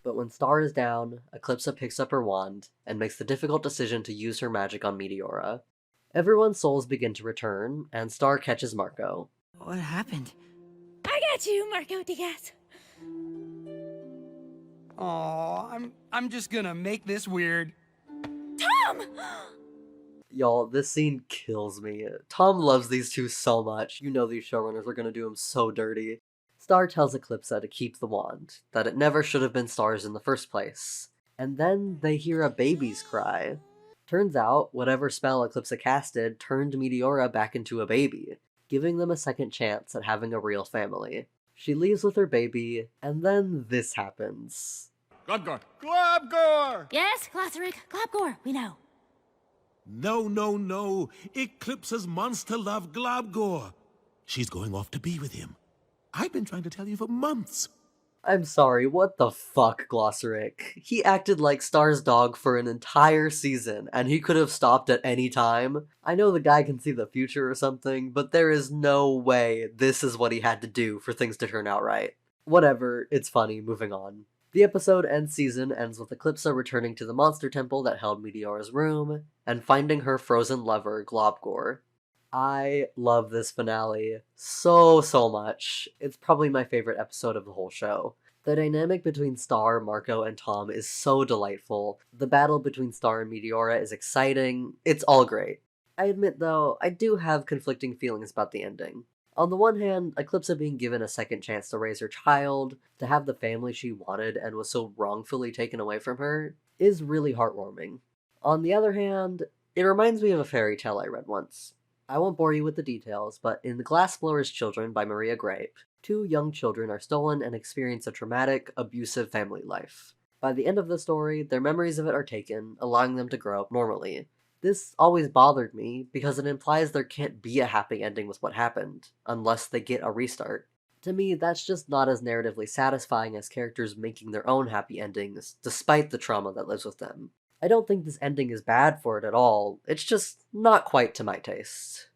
But when Star is down, Eclipsa picks up her wand and makes the difficult decision to use her magic on Meteora. Everyone's souls begin to return, and Star catches Marco. What happened? I got you, Marco Diaz. Aw, I'm just gonna make this weird. Tom! Y'all, this scene kills me. Tom loves these two so much. You know these showrunners are gonna do him so dirty. Star tells Eclipsa to keep the wand, that it never should have been Star's in the first place. And then they hear a baby's cry. Turns out, whatever spell Eclipsa casted turned Meteora back into a baby, giving them a second chance at having a real family. She leaves with her baby, and then this happens. Globgor! Globgor! Yes, Glotheric, Globgor, we know. No, no, no. Eclipsa's monster love Globgor. She's going off to be with him. I've been trying to tell you for months. I'm sorry, what the fuck, Glossaric? He acted like Star's dog for an entire season, and he could have stopped at any time. I know the guy can see the future or something, but there is no way this is what he had to do for things to turn out right. Whatever, it's funny, moving on. The episode and season ends with Eclipsa returning to the monster temple that held Meteora's room, and finding her frozen lover, Globgor. I love this finale so much. It's probably my favorite episode of the whole show. The dynamic between Star, Marco, and Tom is so delightful. The battle between Star and Meteora is exciting. It's all great. I admit though, I do have conflicting feelings about the ending. On the one hand, Eclipsa being given a second chance to raise her child, to have the family she wanted and was so wrongfully taken away from her, is really heartwarming. On the other hand, it reminds me of a fairy tale I read once. I won't bore you with the details, but in The Glassblower's Children by Maria Grape, 2 young children are stolen and experience a traumatic, abusive family life. By the end of the story, their memories of it are taken, allowing them to grow up normally. This always bothered me, because it implies there can't be a happy ending with what happened, unless they get a restart. To me, that's just not as narratively satisfying as characters making their own happy endings, despite the trauma that lives with them. I don't think this ending is bad for it at all, it's just not quite to my taste.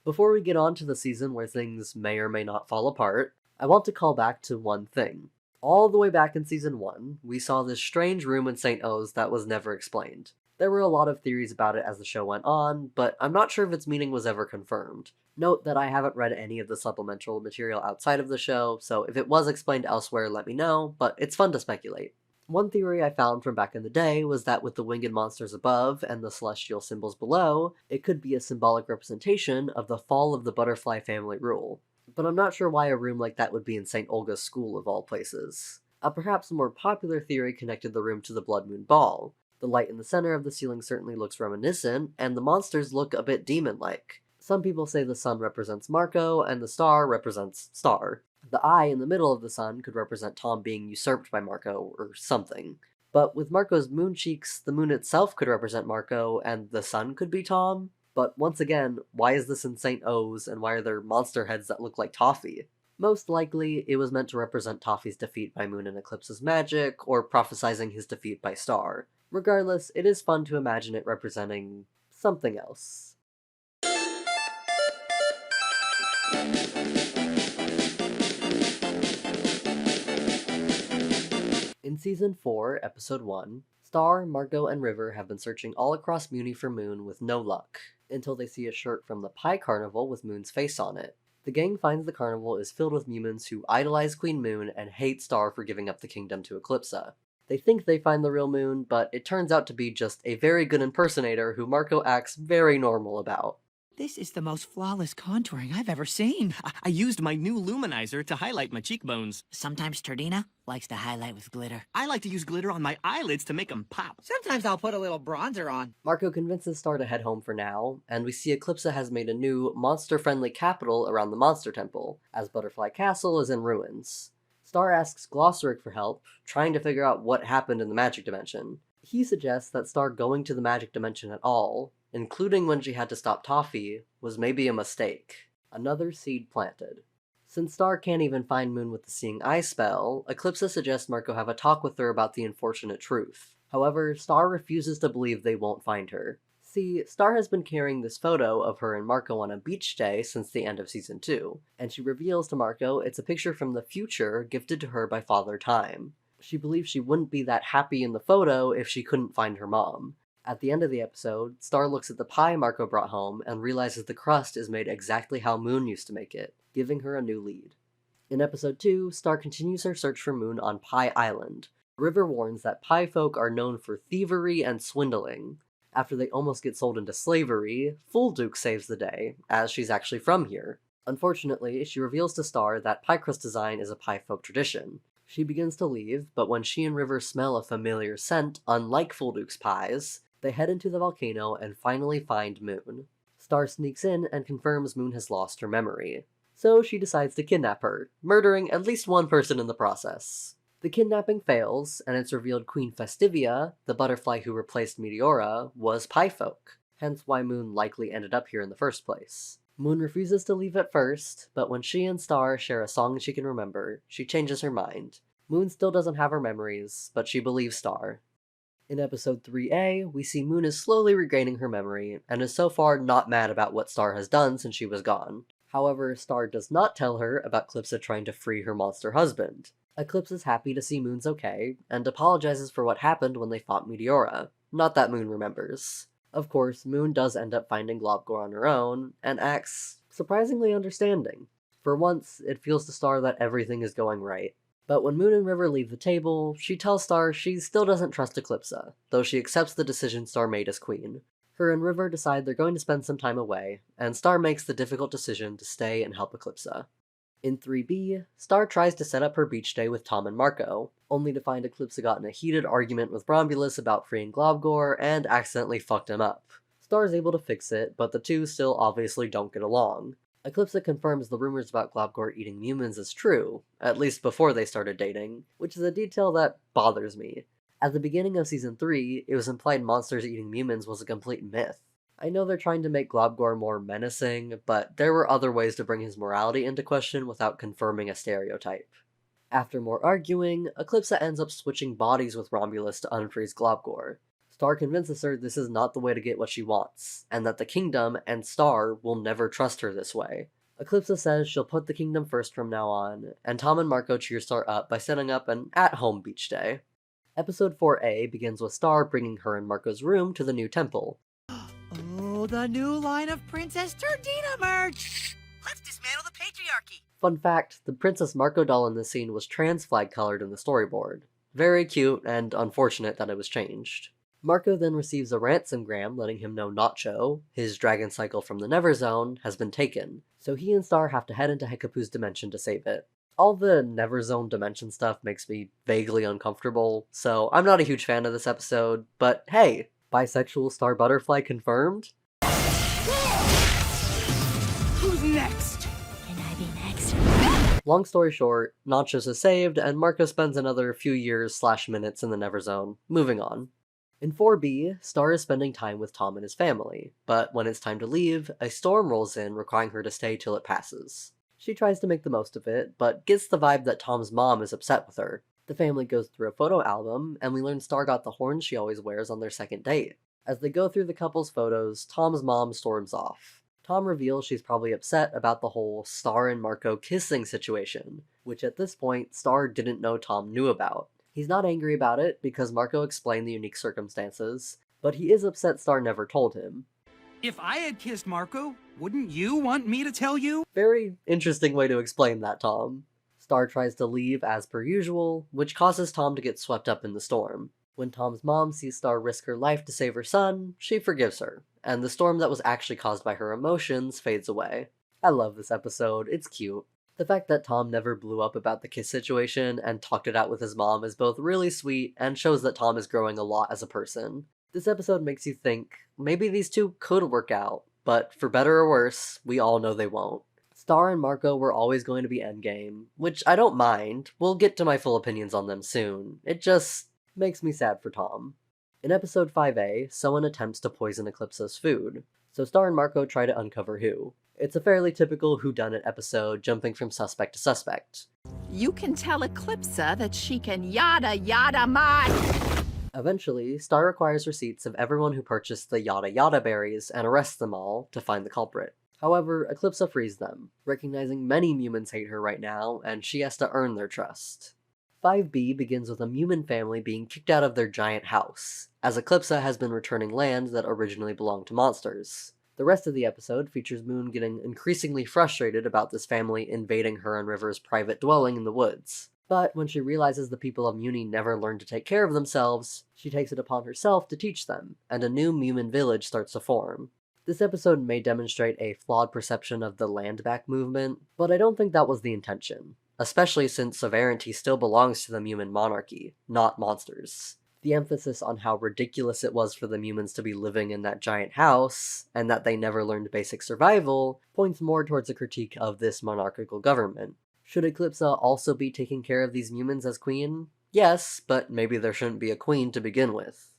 Before we get on to the season where things may or may not fall apart, I want to call back to one thing. All the way back in Season 1, we saw this strange room in St. O's that was never explained. There were a lot of theories about it as the show went on, but I'm not sure if its meaning was ever confirmed. Note that I haven't read any of the supplemental material outside of the show, so if it was explained elsewhere, let me know, but it's fun to speculate. One theory I found from back in the day was that with the winged monsters above and the celestial symbols below, it could be a symbolic representation of the fall of the butterfly family rule. But I'm not sure why a room like that would be in St. Olga's school of all places. A perhaps more popular theory connected the room to the Blood Moon Ball. The light in the center of the ceiling certainly looks reminiscent, and the monsters look a bit demon-like. Some people say the sun represents Marco, and the star represents Star. The eye in the middle of the sun could represent Tom being usurped by Marco, or something. But with Marco's moon cheeks, the moon itself could represent Marco, and the sun could be Tom? But once again, why is this in St. O's, and why are there monster heads that look like Toffee? Most likely, it was meant to represent Toffee's defeat by Moon and Eclipse's magic, or prophesizing his defeat by Star. Regardless, it is fun to imagine it representing something else. In Season 4, Episode 1, Star, Marco, and River have been searching all across Muni for Moon with no luck, until they see a shirt from the Pie Carnival with Moon's face on it. The gang finds the carnival is filled with humans who idolize Queen Moon and hate Star for giving up the kingdom to Eclipsa. They think they find the real Moon, but it turns out to be just a very good impersonator who Marco acts very normal about. This is the most flawless contouring I've ever seen. I used my new luminizer to highlight my cheekbones. Sometimes Turdina likes to highlight with glitter. I like to use glitter on my eyelids to make them pop. Sometimes I'll put a little bronzer on. Marco convinces Star to head home for now, and we see Eclipsa has made a new, monster-friendly capital around the Monster Temple, as Butterfly Castle is in ruins. Star asks Glossaric for help, trying to figure out what happened in the magic dimension. He suggests that Star going to the magic dimension at all, including when she had to stop Toffee, was maybe a mistake. Another seed planted. Since Star can't even find Moon with the Seeing Eye spell, Eclipsa suggests Marco have a talk with her about the unfortunate truth. However, Star refuses to believe they won't find her. See, Star has been carrying this photo of her and Marco on a beach day since the end of Season 2, and she reveals to Marco it's a picture from the future gifted to her by Father Time. She believes she wouldn't be that happy in the photo if she couldn't find her mom. At the end of the episode, Star looks at the pie Marco brought home and realizes the crust is made exactly how Moon used to make it, giving her a new lead. In Episode 2, Star continues her search for Moon on Pie Island. River warns that pie folk are known for thievery and swindling. After they almost get sold into slavery, Full Duke saves the day, as she's actually from here. Unfortunately, she reveals to Star that pie crust design is a pie folk tradition. She begins to leave, but when she and River smell a familiar scent, unlike Full Duke's pies, they head into the volcano and finally find Moon. Star sneaks in and confirms Moon has lost her memory. So she decides to kidnap her, murdering at least one person in the process. The kidnapping fails, and it's revealed Queen Festivia, the butterfly who replaced Meteora, was pie folk, hence why Moon likely ended up here in the first place. Moon refuses to leave at first, but when she and Star share a song she can remember, she changes her mind. Moon still doesn't have her memories, but she believes Star. In Episode 3A, we see Moon is slowly regaining her memory, and is so far not mad about what Star has done since she was gone. However, Star does not tell her about Eclipsa trying to free her monster husband. Eclipse is happy to see Moon's okay, and apologizes for what happened when they fought Meteora. Not that Moon remembers. Of course, Moon does end up finding Globgor on her own, and acts surprisingly understanding. For once, it feels to Star that everything is going right. But when Moon and River leave the table, she tells Star she still doesn't trust Eclipsa, though she accepts the decision Star made as queen. Her and River decide they're going to spend some time away, and Star makes the difficult decision to stay and help Eclipsa. In 3B, Star tries to set up her beach day with Tom and Marco, only to find Eclipsa got in a heated argument with Romulus about freeing Globgor and accidentally fucked him up. Star is able to fix it, but the two still obviously don't get along. Eclipsa confirms the rumors about Globgor eating humans is true, at least before they started dating, which is a detail that bothers me. At the beginning of Season 3, it was implied monsters eating humans was a complete myth. I know they're trying to make Globgor more menacing, but there were other ways to bring his morality into question without confirming a stereotype. After more arguing, Eclipsa ends up switching bodies with Romulus to unfreeze Globgor. Star convinces her this is not the way to get what she wants, and that the kingdom and Star will never trust her this way. Eclipsa says she'll put the kingdom first from now on, and Tom and Marco cheer Star up by setting up an at-home beach day. Episode 4A begins with Star bringing her and Marco's room to the new temple. Oh, the new line of Princess Turdina merch! Let's dismantle the patriarchy! Fun fact, the Princess Marco doll in this scene was trans flag colored in the storyboard. Very cute, and unfortunate that it was changed. Marco then receives a ransomgram letting him know Nacho, his dragon cycle from the Never Zone, has been taken, so he and Star have to head into Hekapu's dimension to save it. All the Never Zone dimension stuff makes me vaguely uncomfortable, so I'm not a huge fan of this episode, but hey, bisexual Star Butterfly confirmed? Who's next? Can I be next? Long story short, Nachos is saved, and Marco spends another few years/minutes in the Never Zone. Moving on. In 4B, Star is spending time with Tom and his family, but when it's time to leave, a storm rolls in requiring her to stay till it passes. She tries to make the most of it, but gets the vibe that Tom's mom is upset with her. The family goes through a photo album, and we learn Star got the horn she always wears on their second date. As they go through the couple's photos, Tom's mom storms off. Tom reveals she's probably upset about the whole Star and Marco kissing situation, which at this point, Star didn't know Tom knew about. He's not angry about it because Marco explained the unique circumstances, but he is upset Star never told him. If I had kissed Marco, wouldn't you want me to tell you? Very interesting way to explain that, Tom. Star tries to leave as per usual, which causes Tom to get swept up in the storm. When Tom's mom sees Star risk her life to save her son, she forgives her, and the storm that was actually caused by her emotions fades away. I love this episode, it's cute. The fact that Tom never blew up about the kiss situation and talked it out with his mom is both really sweet and shows that Tom is growing a lot as a person. This episode makes you think, maybe these two could work out, but for better or worse, we all know they won't. Star and Marco were always going to be endgame, which I don't mind. We'll get to my full opinions on them soon. It just makes me sad for Tom. In episode 5A, someone attempts to poison Eclipsa's food, so Star and Marco try to uncover who. It's a fairly typical whodunit episode, jumping from suspect to suspect. You can tell Eclipsa that she can yada yada my... Eventually, Star requires receipts of everyone who purchased the yada yada berries and arrests them all to find the culprit. However, Eclipsa frees them, recognizing many humans hate her right now, and she has to earn their trust. 5B begins with a Mumin family being kicked out of their giant house, as Eclipsa has been returning land that originally belonged to monsters. The rest of the episode features Moon getting increasingly frustrated about this family invading her and River's private dwelling in the woods. But when she realizes the people of Muni never learned to take care of themselves, she takes it upon herself to teach them, and a new Mumin village starts to form. This episode may demonstrate a flawed perception of the land back movement, but I don't think that was the intention, especially since sovereignty still belongs to the Mumin monarchy, not monsters. The emphasis on how ridiculous it was for the humans to be living in that giant house, and that they never learned basic survival, points more towards a critique of this monarchical government. Should Eclipsa also be taking care of these humans as queen? Yes, but maybe there shouldn't be a queen to begin with.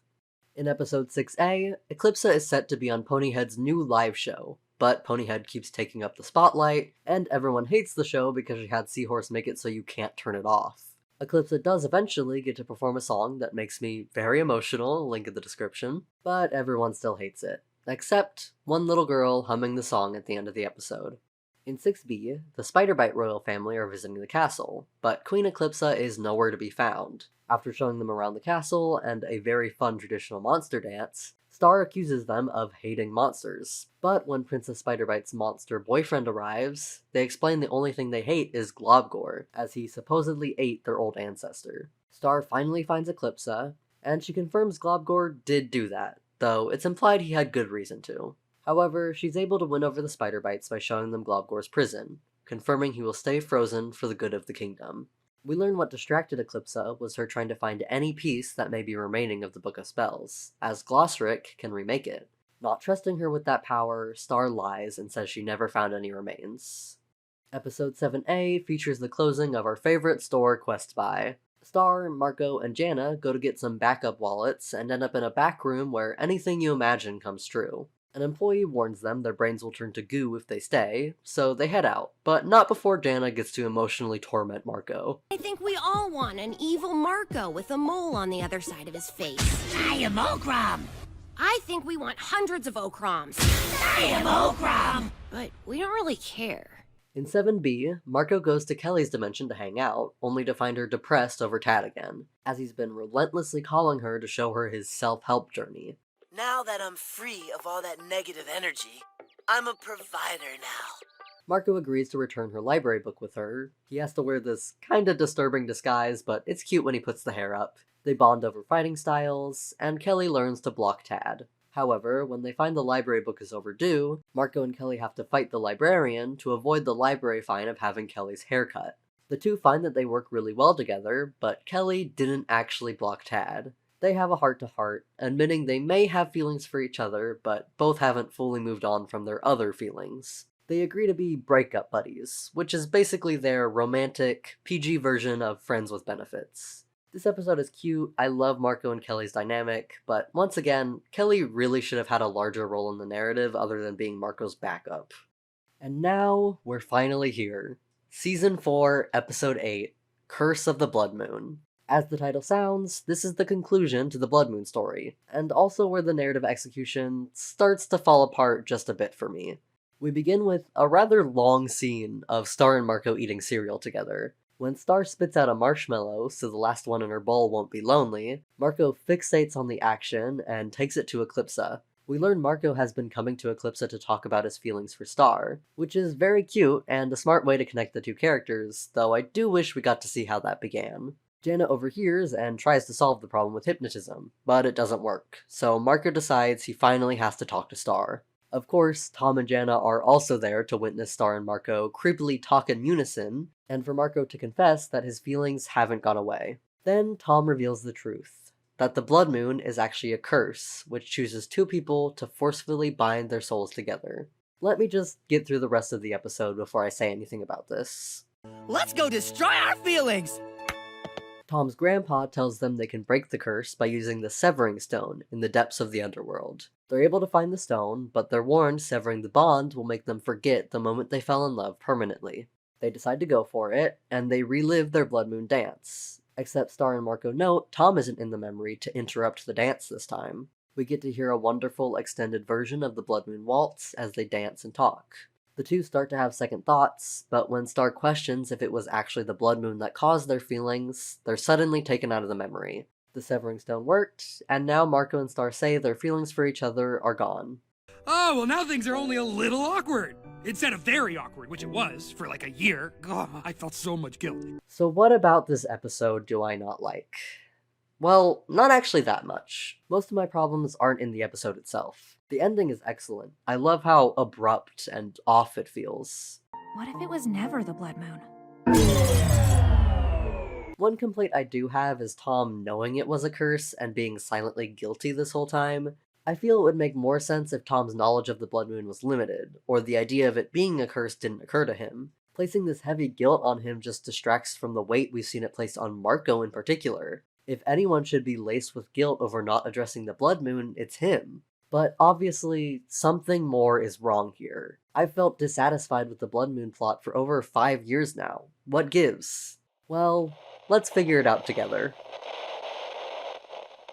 In episode 6A, Eclipsa is set to be on Ponyhead's new live show, but Ponyhead keeps taking up the spotlight, and everyone hates the show because she had Seahorse make it so you can't turn it off. Eclipsa does eventually get to perform a song that makes me very emotional, link in the description, but everyone still hates it, except one little girl humming the song at the end of the episode. In 6B, the Spider-Bite royal family are visiting the castle, but Queen Eclipsa is nowhere to be found. After showing them around the castle and a very fun traditional monster dance, Star accuses them of hating monsters, but when Princess Spider-Bite's monster boyfriend arrives, they explain the only thing they hate is Globgor, as he supposedly ate their old ancestor. Star finally finds Eclipsa, and she confirms Globgor did do that, though it's implied he had good reason to. However, she's able to win over the Spider-Bites by showing them Globgor's prison, confirming he will stay frozen for the good of the kingdom. We learn what distracted Eclipsa was her trying to find any piece that may be remaining of the Book of Spells, as Glossric can remake it. Not trusting her with that power, Star lies and says she never found any remains. Episode 7A features the closing of our favorite store, Quest Buy. Star, Marco, and Jana go to get some backup wallets and end up in a back room where anything you imagine comes true. An employee warns them their brains will turn to goo if they stay, so they head out, but not before Jana gets to emotionally torment Marco. I think we all want an evil Marco with a mole on the other side of his face. I am Okram! I think we want hundreds of Okrams. I am Okram! But we don't really care. In 7B, Marco goes to Kelly's dimension to hang out, only to find her depressed over Tad again, as he's been relentlessly calling her to show her his self-help journey. Now that I'm free of all that negative energy, I'm a provider now. Marco agrees to return her library book with her. He has to wear this kinda disturbing disguise, but it's cute when he puts the hair up. They bond over fighting styles, and Kelly learns to block Tad. However, when they find the library book is overdue, Marco and Kelly have to fight the librarian to avoid the library fine of having Kelly's haircut. The two find that they work really well together, but Kelly didn't actually block Tad. They have a heart-to-heart, admitting they may have feelings for each other, but both haven't fully moved on from their other feelings. They agree to be breakup buddies, which is basically their romantic, PG version of friends with benefits. This episode is cute, I love Marco and Kelly's dynamic, but once again, Kelly really should have had a larger role in the narrative other than being Marco's backup. And now, we're finally here. Season 4, Episode 8, Curse of the Blood Moon. As the title sounds, this is the conclusion to the Blood Moon story, and also where the narrative execution starts to fall apart just a bit for me. We begin with a rather long scene of Star and Marco eating cereal together. When Star spits out a marshmallow so the last one in her bowl won't be lonely, Marco fixates on the action and takes it to Eclipsa. We learn Marco has been coming to Eclipsa to talk about his feelings for Star, which is very cute and a smart way to connect the two characters, though I do wish we got to see how that began. Jana overhears and tries to solve the problem with hypnotism, but it doesn't work, so Marco decides he finally has to talk to Star. Of course, Tom and Jana are also there to witness Star and Marco creepily talk in unison, and for Marco to confess that his feelings haven't gone away. Then Tom reveals the truth, that the Blood Moon is actually a curse, which chooses two people to forcefully bind their souls together. Let me just get through the rest of the episode before I say anything about this. Let's go destroy our feelings! Tom's grandpa tells them they can break the curse by using the Severing Stone in the depths of the underworld. They're able to find the stone, but they're warned severing the bond will make them forget the moment they fell in love permanently. They decide to go for it, and they relive their Blood Moon dance. Except Star and Marco note Tom isn't in the memory to interrupt the dance this time. We get to hear a wonderful extended version of the Blood Moon Waltz as they dance and talk. The two start to have second thoughts, but when Star questions if it was actually the Blood Moon that caused their feelings, they're suddenly taken out of the memory. The Severing Stone worked, and now Marco and Star say their feelings for each other are gone. Oh, well now things are only a little awkward. Instead of very awkward, which it was, for like a year. God, I felt so much guilt. So what about this episode do I not like? Well, not actually that much. Most of my problems aren't in the episode itself. The ending is excellent. I love how abrupt and off it feels. What if it was never the Blood Moon? One complaint I do have is Tom knowing it was a curse and being silently guilty this whole time. I feel it would make more sense if Tom's knowledge of the Blood Moon was limited, or the idea of it being a curse didn't occur to him. Placing this heavy guilt on him just distracts from the weight we've seen it placed on Marco in particular. If anyone should be laced with guilt over not addressing the Blood Moon, it's him. But obviously, something more is wrong here. I've felt dissatisfied with the Blood Moon plot for over 5 years now. What gives? Well, let's figure it out together.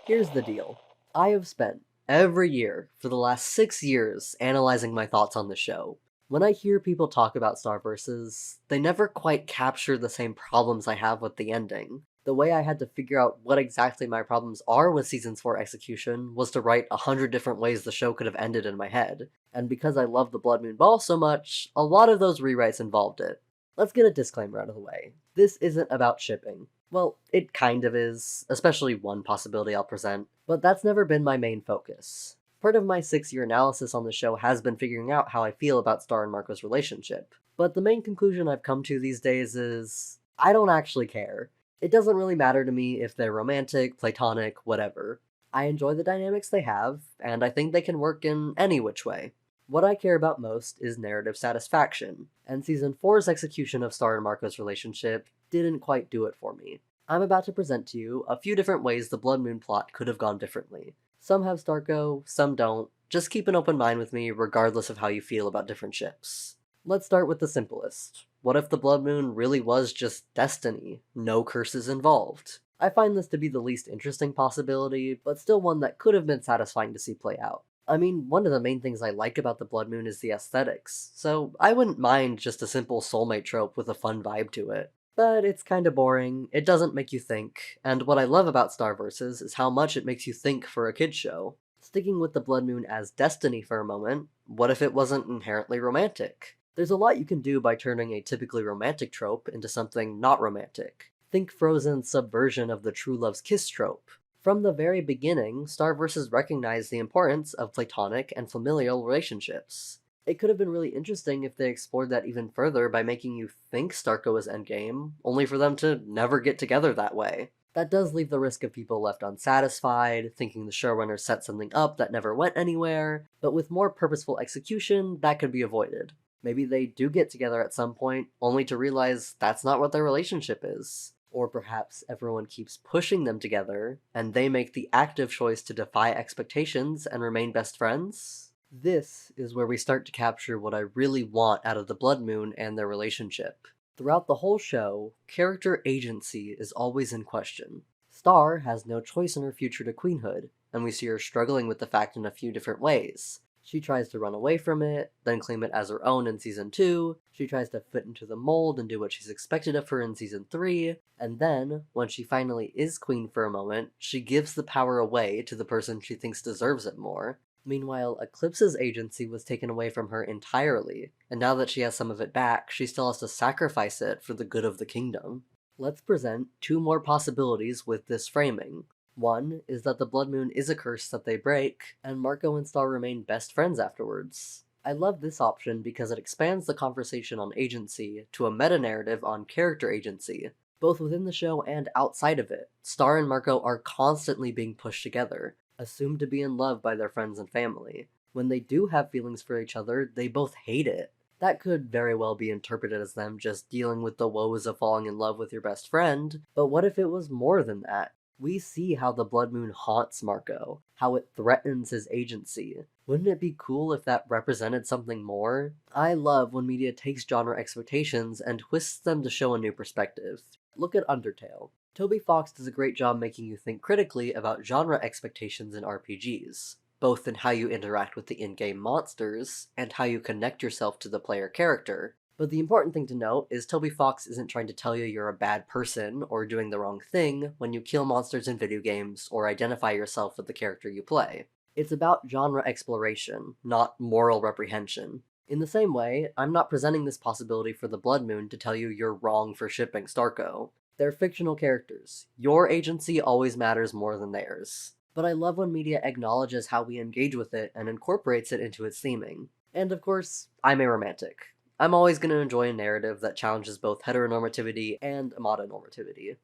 Here's the deal. I have spent every year for the last 6 years analyzing my thoughts on the show. When I hear people talk about Starverses, they never quite capture the same problems I have with the ending. The way I had to figure out what exactly my problems are with Season 4 execution was to write 100 different ways the show could have ended in my head. And because I love the Blood Moon Ball so much, a lot of those rewrites involved it. Let's get a disclaimer out of the way. This isn't about shipping. Well, it kind of is, especially one possibility I'll present, but that's never been my main focus. Part of my 6-year analysis on the show has been figuring out how I feel about Star and Marco's relationship, but the main conclusion I've come to these days is, I don't actually care. It doesn't really matter to me if they're romantic, platonic, whatever. I enjoy the dynamics they have, and I think they can work in any which way. What I care about most is narrative satisfaction, and Season 4's execution of Star and Marco's relationship didn't quite do it for me. I'm about to present to you a few different ways the Blood Moon plot could have gone differently. Some have Starco, some don't. Just keep an open mind with me regardless of how you feel about different ships. Let's start with the simplest. What if the Blood Moon really was just destiny? No curses involved. I find this to be the least interesting possibility, but still one that could have been satisfying to see play out. I mean, one of the main things I like about the Blood Moon is the aesthetics, so I wouldn't mind just a simple soulmate trope with a fun vibe to it. But it's kinda boring, it doesn't make you think, and what I love about Starverses is how much it makes you think for a kid's show. Sticking with the Blood Moon as destiny for a moment, what if it wasn't inherently romantic? There's a lot you can do by turning a typically romantic trope into something not romantic. Think Frozen's subversion of the true love's kiss trope. From the very beginning, Starverses recognized the importance of platonic and familial relationships. It could have been really interesting if they explored that even further by making you think Starco is endgame, only for them to never get together that way. That does leave the risk of people left unsatisfied, thinking the showrunner set something up that never went anywhere, but with more purposeful execution, that could be avoided. Maybe they do get together at some point, only to realize that's not what their relationship is. Or perhaps everyone keeps pushing them together, and they make the active choice to defy expectations and remain best friends? This is where we start to capture what I really want out of the Blood Moon and their relationship. Throughout the whole show, character agency is always in question. Star has no choice in her future to queenhood, and we see her struggling with the fact in a few different ways. She tries to run away from it, then claim it as her own in Season 2, she tries to fit into the mold and do what she's expected of her in Season 3, and then, when she finally is queen for a moment, she gives the power away to the person she thinks deserves it more. Meanwhile, Eclipse's agency was taken away from her entirely, and now that she has some of it back, she still has to sacrifice it for the good of the kingdom. Let's present two more possibilities with this framing. One is that the Blood Moon is a curse that they break, and Marco and Star remain best friends afterwards. I love this option because it expands the conversation on agency to a meta-narrative on character agency. Both within the show and outside of it, Star and Marco are constantly being pushed together, assumed to be in love by their friends and family. When they do have feelings for each other, they both hate it. That could very well be interpreted as them just dealing with the woes of falling in love with your best friend, but what if it was more than that? We see how the Blood Moon haunts Marco, how it threatens his agency. Wouldn't it be cool if that represented something more? I love when media takes genre expectations and twists them to show a new perspective. Look at Undertale. Toby Fox does a great job making you think critically about genre expectations in RPGs, both in how you interact with the in-game monsters, and how you connect yourself to the player character. But the important thing to note is Toby Fox isn't trying to tell you you're a bad person or doing the wrong thing when you kill monsters in video games or identify yourself with the character you play. It's about genre exploration, not moral reprehension. In the same way, I'm not presenting this possibility for the Blood Moon to tell you you're wrong for shipping Starco. They're fictional characters. Your agency always matters more than theirs. But I love when media acknowledges how we engage with it and incorporates it into its theming. And of course, I'm a romantic. I'm always going to enjoy a narrative that challenges both heteronormativity and mononormativity.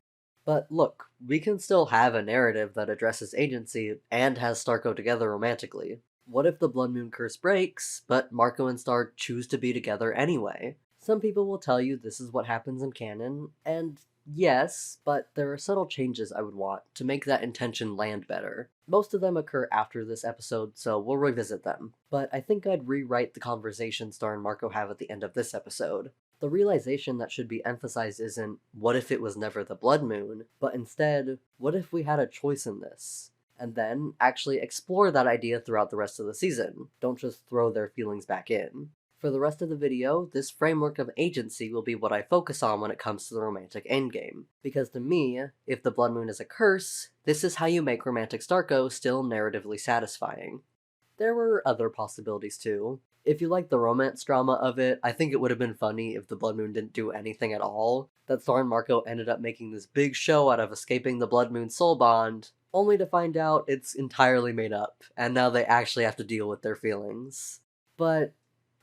But look, we can still have a narrative that addresses agency and has Starco together romantically. What if the Blood Moon curse breaks, but Marco and Star choose to be together anyway? Some people will tell you this is what happens in canon, and yes, but there are subtle changes I would want to make that intention land better. Most of them occur after this episode, so we'll revisit them. But I think I'd rewrite the conversation Star and Marco have at the end of this episode. The realization that should be emphasized isn't, what if it was never the Blood Moon, but instead, what if we had a choice in this? And then actually explore that idea throughout the rest of the season. Don't just throw their feelings back in. For the rest of the video, this framework of agency will be what I focus on when it comes to the romantic endgame. Because to me, if the Blood Moon is a curse, this is how you make romantic Starco still narratively satisfying. There were other possibilities too. If you like the romance drama of it, I think it would have been funny if the Blood Moon didn't do anything at all. That Star and Marco ended up making this big show out of escaping the Blood Moon soul bond, only to find out it's entirely made up, and now they actually have to deal with their feelings. But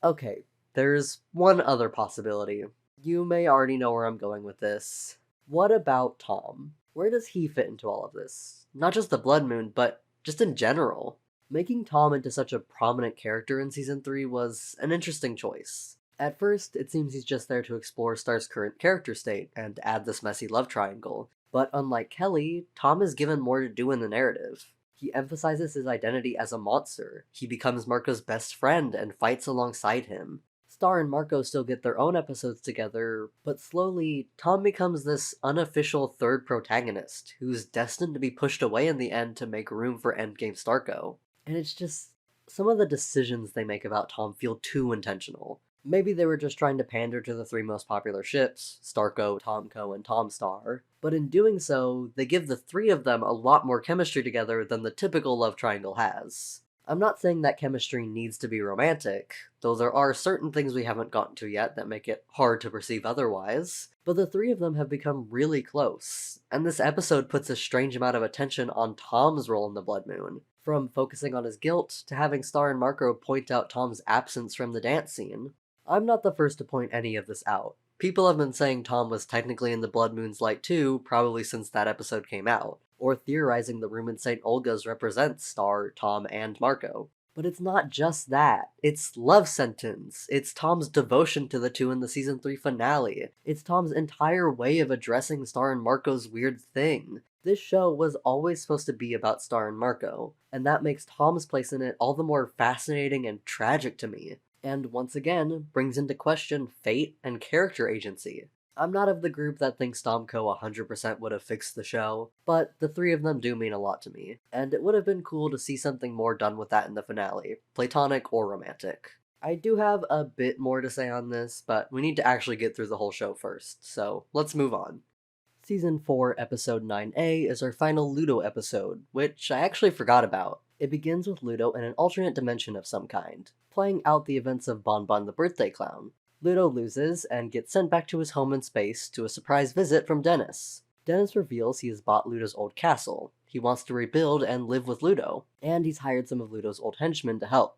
okay, there's one other possibility. You may already know where I'm going with this. What about Tom? Where does he fit into all of this? Not just the Blood Moon, but just in general. Making Tom into such a prominent character in Season 3 was an interesting choice. At first, it seems he's just there to explore Star's current character state and add this messy love triangle. But unlike Kelly, Tom is given more to do in the narrative. He emphasizes his identity as a monster. He becomes Marco's best friend and fights alongside him. Star and Marco still get their own episodes together, but slowly, Tom becomes this unofficial third protagonist, who's destined to be pushed away in the end to make room for Endgame Starco. And it's just, some of the decisions they make about Tom feel too intentional. Maybe they were just trying to pander to the three most popular ships, Starco, Tomco, and Tomstar, but in doing so, they give the three of them a lot more chemistry together than the typical love triangle has. I'm not saying that chemistry needs to be romantic, though there are certain things we haven't gotten to yet that make it hard to perceive otherwise, but the three of them have become really close, and this episode puts a strange amount of attention on Tom's role in the Blood Moon, from focusing on his guilt to having Star and Marco point out Tom's absence from the dance scene. I'm not the first to point any of this out. People have been saying Tom was technically in the Blood Moon's light too, probably since that episode came out, or theorizing the room in St. Olga's represents Star, Tom, and Marco. But it's not just that. It's Love Sentence. It's Tom's devotion to the two in the season 3 finale. It's Tom's entire way of addressing Star and Marco's weird thing. This show was always supposed to be about Star and Marco, and that makes Tom's place in it all the more fascinating and tragic to me. And once again, brings into question fate and character agency. I'm not of the group that thinks Stomko 100% would have fixed the show, but the three of them do mean a lot to me, and it would have been cool to see something more done with that in the finale, platonic or romantic. I do have a bit more to say on this, but we need to actually get through the whole show first, so let's move on. Season 4, Episode 9A is our final Ludo episode, which I actually forgot about. It begins with Ludo in an alternate dimension of some kind, playing out the events of Bon Bon the Birthday Clown. Ludo loses and gets sent back to his home in space to a surprise visit from Dennis. Dennis reveals he has bought Ludo's old castle. He wants to rebuild and live with Ludo, and he's hired some of Ludo's old henchmen to help.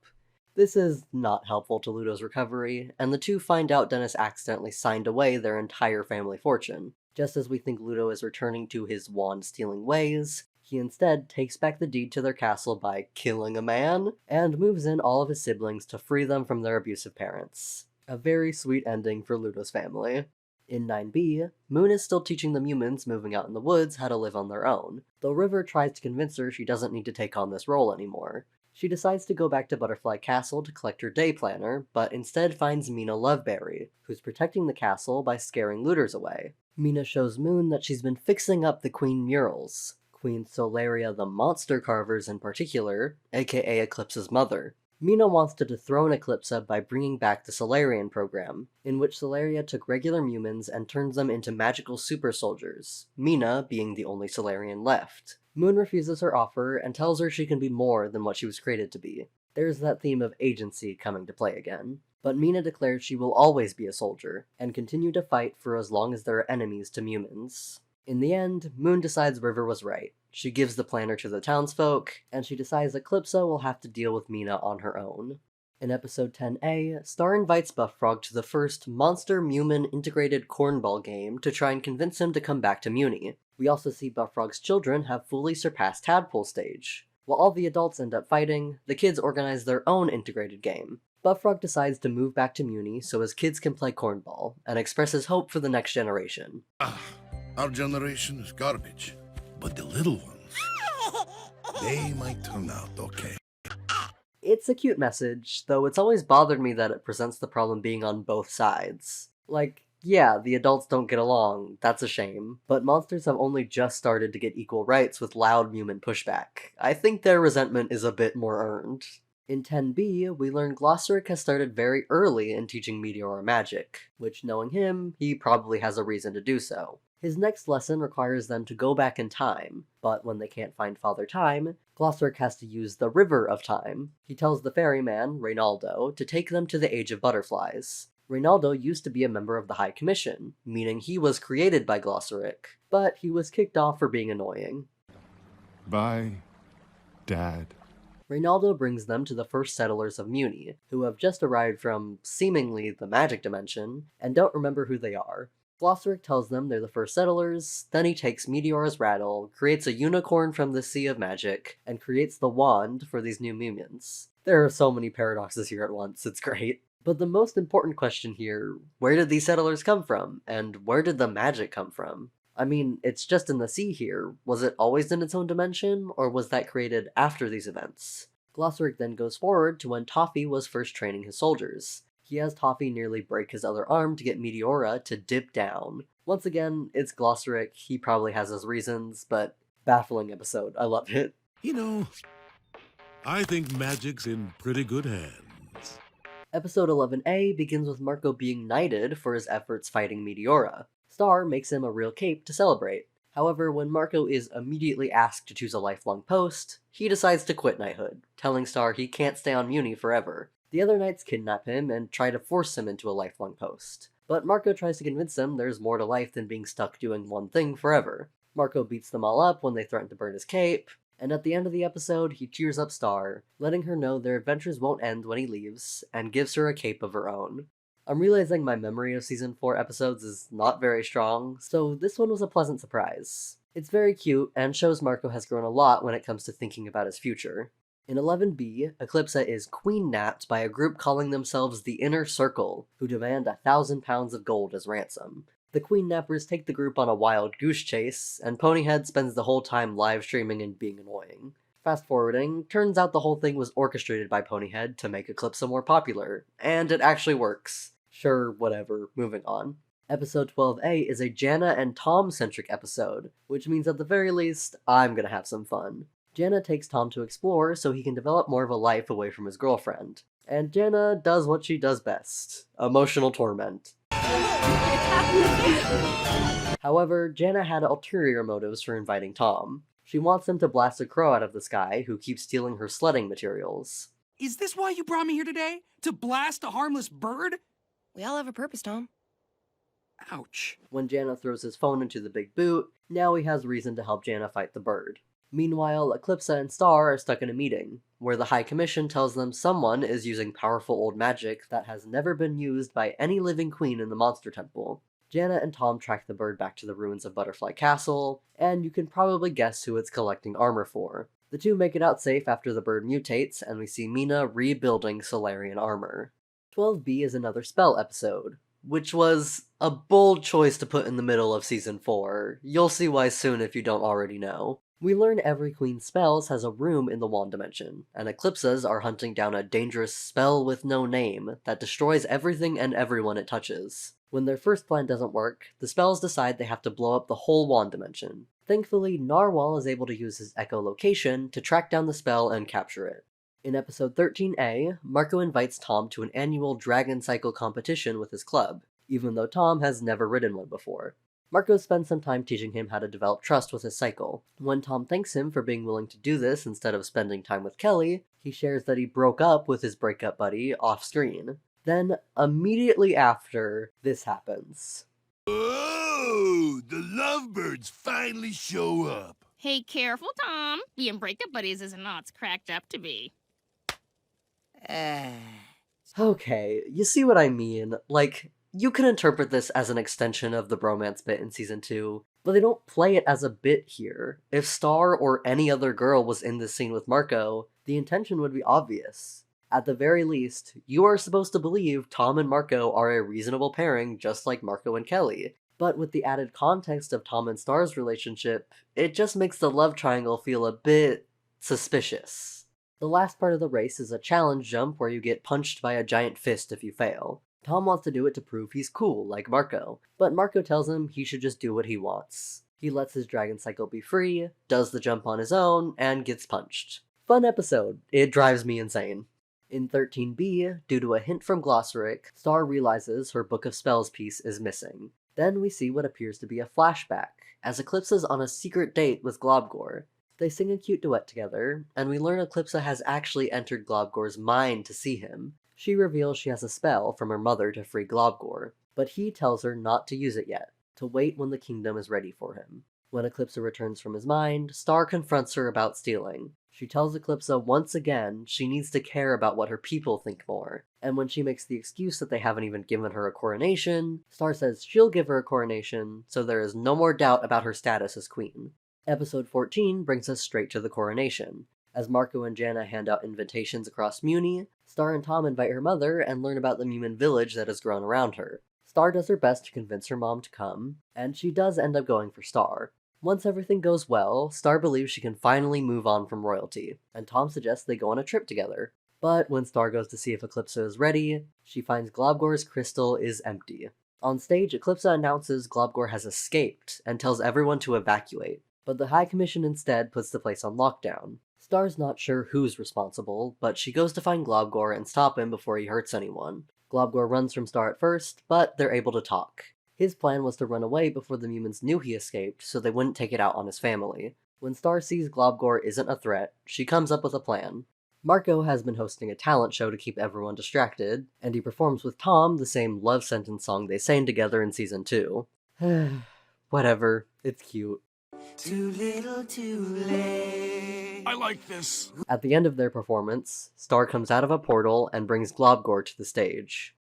This is not helpful to Ludo's recovery, and the two find out Dennis accidentally signed away their entire family fortune. Just as we think Ludo is returning to his wand-stealing ways, he instead takes back the deed to their castle by killing a man, and moves in all of his siblings to free them from their abusive parents. A very sweet ending for Ludo's family. In 9B, Moon is still teaching the humans moving out in the woods how to live on their own, though River tries to convince her she doesn't need to take on this role anymore. She decides to go back to Butterfly Castle to collect her day planner, but instead finds Mina Loveberry, who's protecting the castle by scaring looters away. Mina shows Moon that she's been fixing up the Queen murals, Queen Solaria the Monster Carvers in particular, aka Eclipse's mother. Mina wants to dethrone Eclipsa by bringing back the Solarian program, in which Solaria took regular humans and turns them into magical super soldiers, Mina being the only Solarian left. Moon refuses her offer and tells her she can be more than what she was created to be. There's that theme of agency coming to play again. But Mina declares she will always be a soldier, and continue to fight for as long as there are enemies to humans. In the end, Moon decides River was right. She gives the planner to the townsfolk, and she decides Eclipsa will have to deal with Mina on her own. In episode 10A, Star invites Buffrog to the first Monster-Mumin integrated cornball game to try and convince him to come back to Muni. We also see Buffrog's children have fully surpassed Tadpole stage. While all the adults end up fighting, the kids organize their own integrated game. Buffrog decides to move back to Muni so his kids can play cornball, and expresses hope for the next generation. Our generation is garbage, but the little ones, they might turn out okay. It's a cute message, though it's always bothered me that it presents the problem being on both sides. Like, yeah, the adults don't get along, that's a shame, but monsters have only just started to get equal rights with loud human pushback. I think their resentment is a bit more earned. In 10B, we learn Glossaric has started very early in teaching Meteora magic, which, knowing him, he probably has a reason to do so. His next lesson requires them to go back in time, but when they can't find Father Time, Glossaric has to use the River of Time. He tells the ferryman, Reynaldo, to take them to the Age of Butterflies. Reynaldo used to be a member of the High Commission, meaning he was created by Glossaric, but he was kicked off for being annoying. Bye, Dad. Reynaldo brings them to the first settlers of Muni, who have just arrived from, seemingly, the magic dimension, and don't remember who they are. Glossaric tells them they're the first settlers, then he takes Meteora's rattle, creates a unicorn from the Sea of Magic, and creates the wand for these new minions. There are so many paradoxes here at once, it's great. But the most important question here, where did these settlers come from? And where did the magic come from? I mean, it's just in the sea here. Was it always in its own dimension, or was that created after these events? Glossaric then goes forward to when Toffee was first training his soldiers. He has Toffee nearly break his other arm to get Meteora to dip down. Once again, it's Glossaric, he probably has his reasons, but baffling episode, I love it. You know, I think magic's in pretty good hands. Episode 11A begins with Marco being knighted for his efforts fighting Meteora. Star makes him a real cape to celebrate. However, when Marco is immediately asked to choose a lifelong post, he decides to quit knighthood, telling Star he can't stay on Muni forever. The other knights kidnap him and try to force him into a lifelong post, but Marco tries to convince them there's more to life than being stuck doing one thing forever. Marco beats them all up when they threaten to burn his cape, and at the end of the episode, he cheers up Star, letting her know their adventures won't end when he leaves, and gives her a cape of her own. I'm realizing my memory of Season 4 episodes is not very strong, so this one was a pleasant surprise. It's very cute, and shows Marco has grown a lot when it comes to thinking about his future. In 11B, Eclipsa is queen-napped by a group calling themselves the Inner Circle, who demand 1,000 pounds of gold as ransom. The Queen Nappers take the group on a wild goose chase, and Ponyhead spends the whole time live streaming and being annoying. Fast forwarding, turns out the whole thing was orchestrated by Ponyhead to make Eclipsa more popular, and it actually works. Sure, whatever, moving on. Episode 12A is a Janna and Tom-centric episode, which means at the very least, I'm gonna have some fun. Janna takes Tom to explore so he can develop more of a life away from his girlfriend. And Janna does what she does best: emotional torment. However, Janna had ulterior motives for inviting Tom. She wants him to blast a crow out of the sky who keeps stealing her sledding materials. Is this why you brought me here today? To blast a harmless bird? We all have a purpose, Tom. Ouch. When Janna throws his phone into the big boot, now he has reason to help Janna fight the bird. Meanwhile, Eclipsa and Star are stuck in a meeting, where the High Commission tells them someone is using powerful old magic that has never been used by any living queen in the Monster Temple. Janna and Tom track the bird back to the ruins of Butterfly Castle, and you can probably guess who it's collecting armor for. The two make it out safe after the bird mutates, and we see Mina rebuilding Solarian armor. 12B is another spell episode, which was a bold choice to put in the middle of Season 4. You'll see why soon if you don't already know. We learn every queen's spells has a room in the wand dimension, and Eclipsas are hunting down a dangerous spell with no name that destroys everything and everyone it touches. When their first plan doesn't work, the spells decide they have to blow up the whole wand dimension. Thankfully, Narwhal is able to use his echolocation to track down the spell and capture it. In episode 13A, Marco invites Tom to an annual Dragon Cycle competition with his club, even though Tom has never ridden one before. Marco spends some time teaching him how to develop trust with his cycle. When Tom thanks him for being willing to do this instead of spending time with Kelly, he shares that he broke up with his breakup buddy off-screen. Then, immediately after, this happens. Oh, the lovebirds finally show up. Hey, careful, Tom. Being breakup buddies isn't all it's cracked up to be. Okay, you see what I mean? Like, you can interpret this as an extension of the bromance bit in Season 2, but they don't play it as a bit here. If Star or any other girl was in this scene with Marco, the intention would be obvious. At the very least, you are supposed to believe Tom and Marco are a reasonable pairing just like Marco and Kelly. But with the added context of Tom and Star's relationship, it just makes the love triangle feel a bit suspicious. The last part of the race is a challenge jump where you get punched by a giant fist if you fail. Tom wants to do it to prove he's cool, like Marco, but Marco tells him he should just do what he wants. He lets his dragon cycle be free, does the jump on his own, and gets punched. Fun episode. It drives me insane. In 13B, due to a hint from Glossaric, Star realizes her Book of Spells piece is missing. Then we see what appears to be a flashback, as Eclipsa's on a secret date with Globgor. They sing a cute duet together, and we learn Eclipsa has actually entered Globgor's mind to see him. She reveals she has a spell from her mother to free Globgor, but he tells her not to use it yet, to wait when the kingdom is ready for him. When Eclipsa returns from his mind, Star confronts her about stealing. She tells Eclipsa once again she needs to care about what her people think more, and when she makes the excuse that they haven't even given her a coronation, Star says she'll give her a coronation, so there is no more doubt about her status as queen. Episode 14 brings us straight to the coronation. As Marco and Janna hand out invitations across Muni, Star and Tom invite her mother and learn about the Mumin village that has grown around her. Star does her best to convince her mom to come, and she does end up going for Star. Once everything goes well, Star believes she can finally move on from royalty, and Tom suggests they go on a trip together. But when Star goes to see if Eclipsa is ready, she finds Globgor's crystal is empty. On stage, Eclipsa announces Globgor has escaped and tells everyone to evacuate, but the High Commission instead puts the place on lockdown. Star's not sure who's responsible, but she goes to find Globgor and stop him before he hurts anyone. Globgor runs from Star at first, but they're able to talk. His plan was to run away before the mutants knew he escaped, so they wouldn't take it out on his family. When Star sees Globgor isn't a threat, she comes up with a plan. Marco has been hosting a talent show to keep everyone distracted, and he performs with Tom the same love sentence song they sang together in Season 2. Whatever, it's cute. Too little, too late. I like this. At the end of their performance, Star comes out of a portal and brings Globgor to the stage.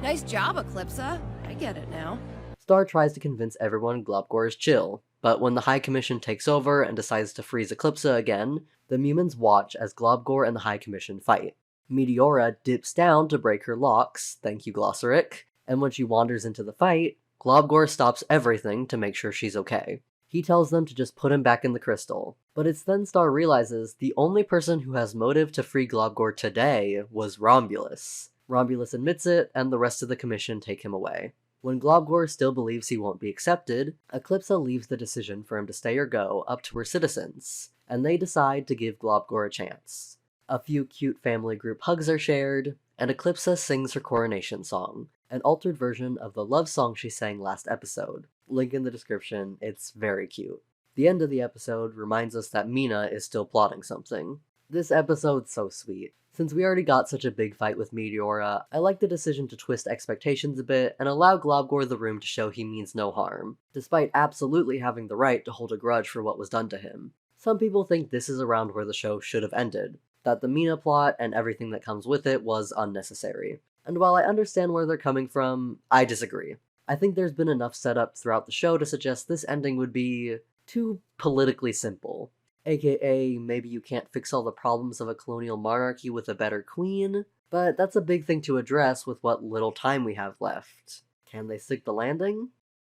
Nice job, Eclipsa. I get it now. Star tries to convince everyone Globgor is chill, but when the High Commission takes over and decides to freeze Eclipsa again, the Mumins watch as Globgor and the High Commission fight. Meteora dips down to break her locks, thank you Glossaric, and when she wanders into the fight, Globgor stops everything to make sure she's okay. He tells them to just put him back in the crystal, but it's then Star realizes the only person who has motive to free Globgor today was Romulus. Romulus admits it, and the rest of the Commission take him away. When Globgor still believes he won't be accepted, Eclipsa leaves the decision for him to stay or go up to her citizens, and they decide to give Globgor a chance. A few cute family group hugs are shared, and Eclipsa sings her coronation song, an altered version of the love song she sang last episode. Link in the description, it's very cute. The end of the episode reminds us that Mina is still plotting something. This episode's so sweet. Since we already got such a big fight with Meteora, I like the decision to twist expectations a bit and allow Globgor the room to show he means no harm, despite absolutely having the right to hold a grudge for what was done to him. Some people think this is around where the show should have ended, that the Mina plot and everything that comes with it was unnecessary. And while I understand where they're coming from, I disagree. I think there's been enough setup throughout the show to suggest this ending would be too politically simple. AKA, maybe you can't fix all the problems of a colonial monarchy with a better queen, but that's a big thing to address with what little time we have left. Can they stick the landing?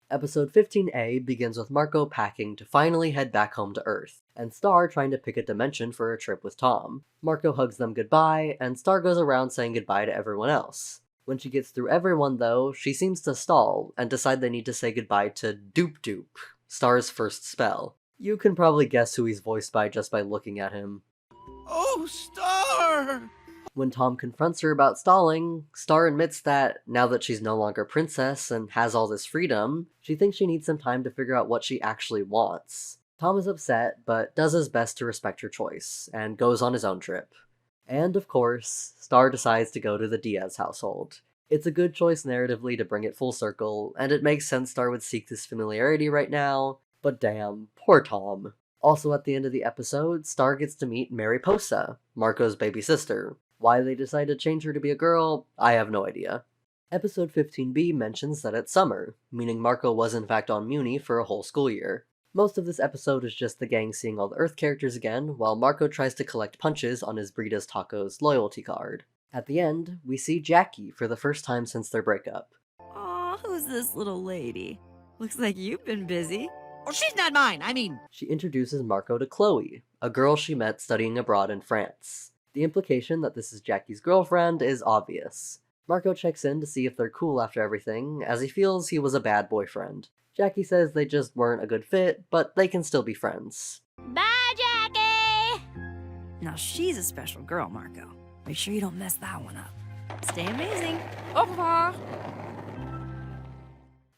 Episode 15A begins with Marco packing to finally head back home to Earth, and Star trying to pick a dimension for a trip with Tom. Marco hugs them goodbye, and Star goes around saying goodbye to everyone else. When she gets through everyone, though, she seems to stall and decide they need to say goodbye to Doop Doop, Star's first spell. You can probably guess who he's voiced by just by looking at him. Oh, Star! When Tom confronts her about stalling, Star admits that, now that she's no longer princess and has all this freedom, she thinks she needs some time to figure out what she actually wants. Tom is upset, but does his best to respect her choice, and goes on his own trip. And of course, Star decides to go to the Diaz household. It's a good choice narratively to bring it full circle, and it makes sense Star would seek this familiarity right now, but damn, poor Tom. Also at the end of the episode, Star gets to meet Mariposa, Marco's baby sister. Why they decided to change her to be a girl, I have no idea. Episode 15B mentions that it's summer, meaning Marco was in fact on Muni for a whole school year. Most of this episode is just the gang seeing all the Earth characters again, while Marco tries to collect punches on his Britas Tacos loyalty card. At the end, we see Jackie for the first time since their breakup. Aw, who's this little lady? Looks like you've been busy. Well, she's not mine, She introduces Marco to Chloe, a girl she met studying abroad in France. The implication that this is Jackie's girlfriend is obvious. Marco checks in to see if they're cool after everything, as he feels he was a bad boyfriend. Jackie says they just weren't a good fit, but they can still be friends. Bye, Jackie! Now she's a special girl, Marco. Make sure you don't mess that one up. Stay amazing. Au revoir!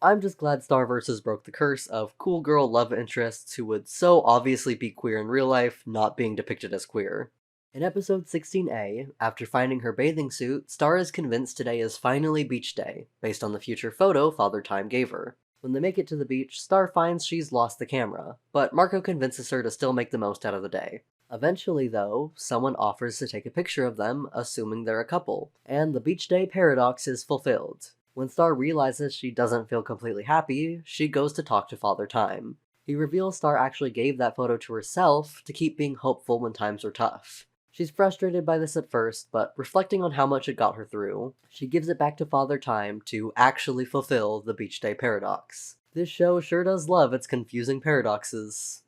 I'm just glad Starverses broke the curse of cool girl love interests who would so obviously be queer in real life not being depicted as queer. In episode 16A, after finding her bathing suit, Star is convinced today is finally beach day, based on the future photo Father Time gave her. When they make it to the beach, Star finds she's lost the camera, but Marco convinces her to still make the most out of the day. Eventually, though, someone offers to take a picture of them, assuming they're a couple, and the beach day paradox is fulfilled. When Star realizes she doesn't feel completely happy, she goes to talk to Father Time. He reveals Star actually gave that photo to herself to keep being hopeful when times are tough. She's frustrated by this at first, but reflecting on how much it got her through, she gives it back to Father Time to actually fulfill the beach day paradox. This show sure does love its confusing paradoxes.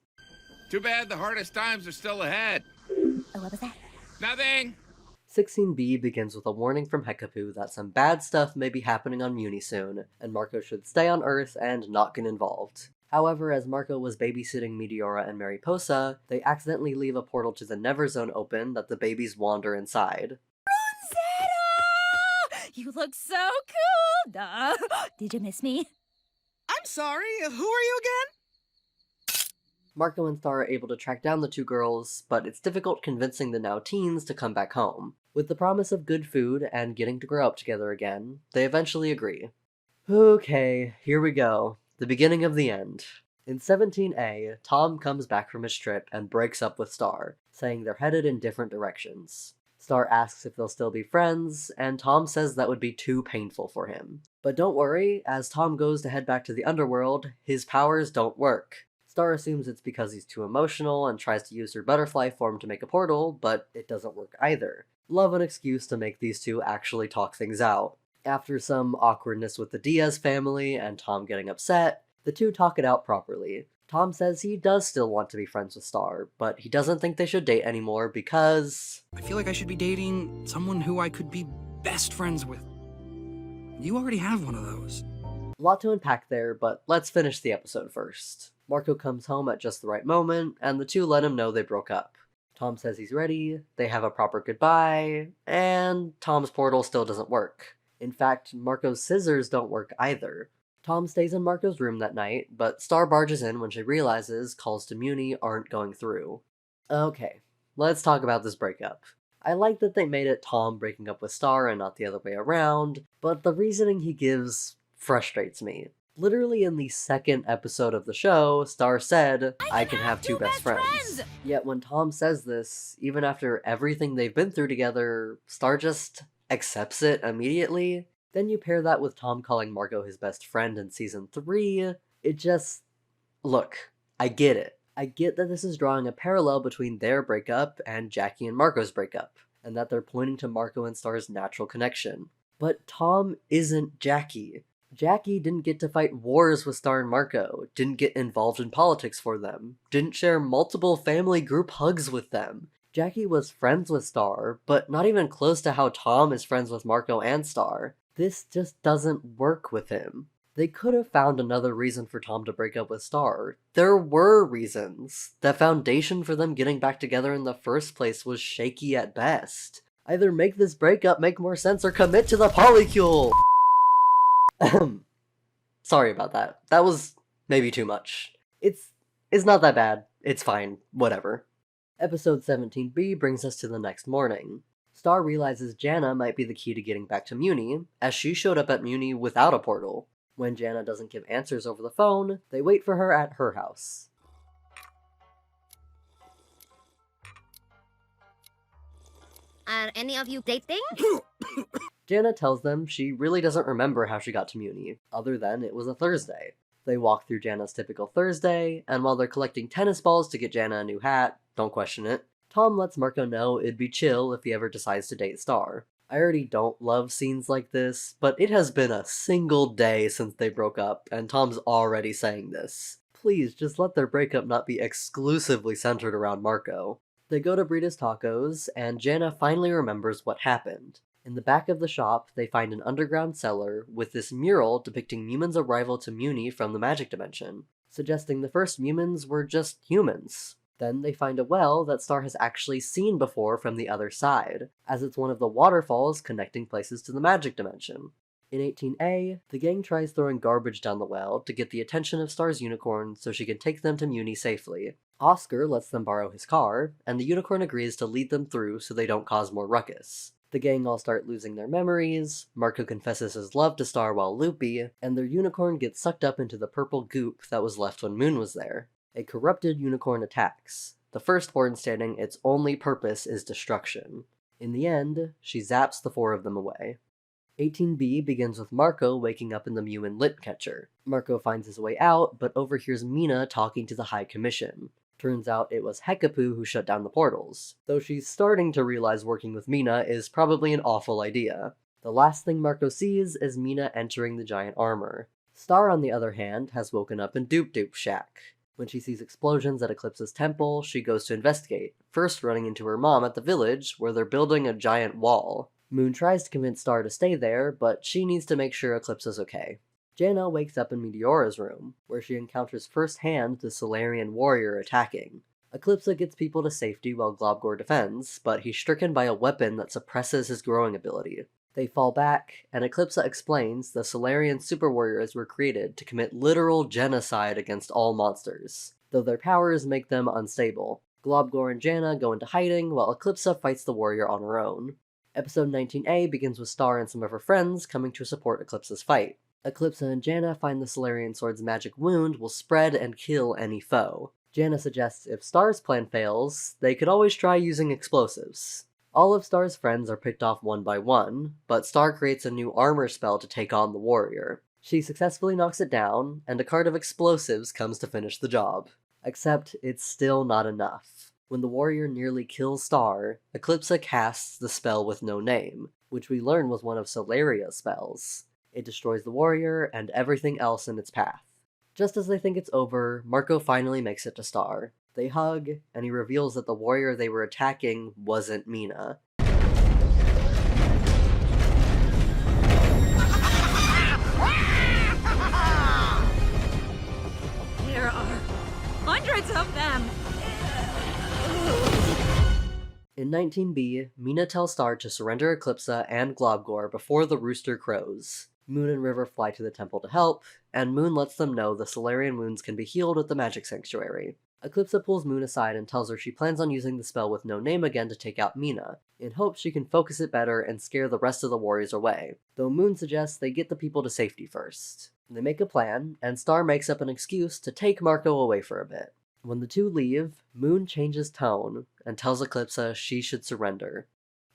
Too bad the hardest times are still ahead. Oh, what was that? Nothing! 16B begins with a warning from Hekapoo that some bad stuff may be happening on Muni soon, and Marco should stay on Earth and not get involved. However, as Marco was babysitting Meteora and Mariposa, they accidentally leave a portal to the Never Zone open that the babies wander inside. Rosetta! You look so cool! Duh. Did you miss me? I'm sorry, who are you again? Marco and Star are able to track down the two girls, but it's difficult convincing the now teens to come back home. With the promise of good food and getting to grow up together again, they eventually agree. Okay, here we go. The beginning of the end. In 17A, Tom comes back from his trip and breaks up with Star, saying they're headed in different directions. Star asks if they'll still be friends, and Tom says that would be too painful for him. But don't worry, as Tom goes to head back to the underworld, his powers don't work. Star assumes it's because he's too emotional and tries to use her butterfly form to make a portal, but it doesn't work either. Love an excuse to make these two actually talk things out. After some awkwardness with the Diaz family and Tom getting upset, the two talk it out properly. Tom says he does still want to be friends with Star, but he doesn't think they should date anymore because... I feel like I should be dating someone who I could be best friends with. You already have one of those. A lot to unpack there, but let's finish the episode first. Marco comes home at just the right moment, and the two let him know they broke up. Tom says he's ready, they have a proper goodbye, and Tom's portal still doesn't work. In fact, Marco's scissors don't work either. Tom stays in Marco's room that night, but Star barges in when she realizes calls to Muni aren't going through. Okay, let's talk about this breakup. I like that they made it Tom breaking up with Star and not the other way around, but the reasoning he gives frustrates me. Literally in the second episode of the show, Star said, I can have two best friends. Yet when Tom says this, even after everything they've been through together, Star just accepts it immediately. Then you pair that with Tom calling Marco his best friend in season 3, it just... Look, I get it. I get that this is drawing a parallel between their breakup and Jackie and Marco's breakup, and that they're pointing to Marco and Star's natural connection. But Tom isn't Jackie. Jackie didn't get to fight wars with Star and Marco, didn't get involved in politics for them, didn't share multiple family group hugs with them. Jackie was friends with Star, but not even close to how Tom is friends with Marco and Star. This just doesn't work with him. They could have found another reason for Tom to break up with Star. There were reasons. The foundation for them getting back together in the first place was shaky at best. Either make this breakup make more sense or commit to the polycule! Sorry about that. That was maybe too much. It's not that bad. It's fine. Whatever. Episode 17B brings us to the next morning. Star realizes Jana might be the key to getting back to Muni, as she showed up at Muni without a portal. When Jana doesn't give answers over the phone, they wait for her at her house. Are any of you dating? Jana tells them she really doesn't remember how she got to Muni, other than it was a Thursday. They walk through Jana's typical Thursday, and while they're collecting tennis balls to get Jana a new hat, don't question it, Tom lets Marco know it'd be chill if he ever decides to date Star. I already don't love scenes like this, but it has been a single day since they broke up, and Tom's already saying this. Please, just let their breakup not be exclusively centered around Marco. They go to Brita's Tacos, and Jana finally remembers what happened. In the back of the shop, they find an underground cellar with this mural depicting Mumin's arrival to Muni from the magic dimension, suggesting the first Mumins were just humans. Then they find a well that Star has actually seen before from the other side, as it's one of the waterfalls connecting places to the magic dimension. In 18A, the gang tries throwing garbage down the well to get the attention of Star's unicorn so she can take them to Muni safely. Oscar lets them borrow his car, and the unicorn agrees to lead them through so they don't cause more ruckus. The gang all start losing their memories, Marco confesses his love to Star while loopy, and their unicorn gets sucked up into the purple goop that was left when Moon was there. A corrupted unicorn attacks, the firstborn stating its only purpose is destruction. In the end, she zaps the four of them away. 18B begins with Marco waking up in the Mumin lit catcher. Marco finds his way out, but overhears Mina talking to the High Commission. Turns out it was Hekapu who shut down the portals, though she's starting to realize working with Mina is probably an awful idea. The last thing Marco sees is Mina entering the giant armor. Star, on the other hand, has woken up in Doop Doop's shack. When she sees explosions at Eclipse's temple, she goes to investigate, first running into her mom at the village, where they're building a giant wall. Moon tries to convince Star to stay there, but she needs to make sure Eclipse is okay. Jana wakes up in Meteora's room, where she encounters firsthand the Solarian warrior attacking. Eclipse gets people to safety while Globgor defends, but he's stricken by a weapon that suppresses his growing ability. They fall back, and Eclipsa explains the Solarian super warriors were created to commit literal genocide against all monsters, though their powers make them unstable. Globgor and Janna go into hiding, while Eclipsa fights the warrior on her own. Episode 19A begins with Star and some of her friends coming to support Eclipsa's fight. Eclipsa and Janna find the Solarian sword's magic wound will spread and kill any foe. Janna suggests if Star's plan fails, they could always try using explosives. All of Star's friends are picked off one by one, but Star creates a new armor spell to take on the warrior. She successfully knocks it down, and a cart of explosives comes to finish the job. Except it's still not enough. When the warrior nearly kills Star, Eclipsa casts the spell with no name, which we learn was one of Solaria's spells. It destroys the warrior and everything else in its path. Just as they think it's over, Marco finally makes it to Star. They hug, and he reveals that the warrior they were attacking wasn't Mina. There are hundreds of them! In 19B, Mina tells Star to surrender Eclipsa and Globgor before the rooster crows. Moon and River fly to the temple to help, and Moon lets them know the Solarian wounds can be healed at the magic sanctuary. Eclipsa pulls Moon aside and tells her she plans on using the spell with no name again to take out Mina, in hopes she can focus it better and scare the rest of the warriors away, though Moon suggests they get the people to safety first. They make a plan, and Star makes up an excuse to take Marco away for a bit. When the two leave, Moon changes tone and tells Eclipsa she should surrender.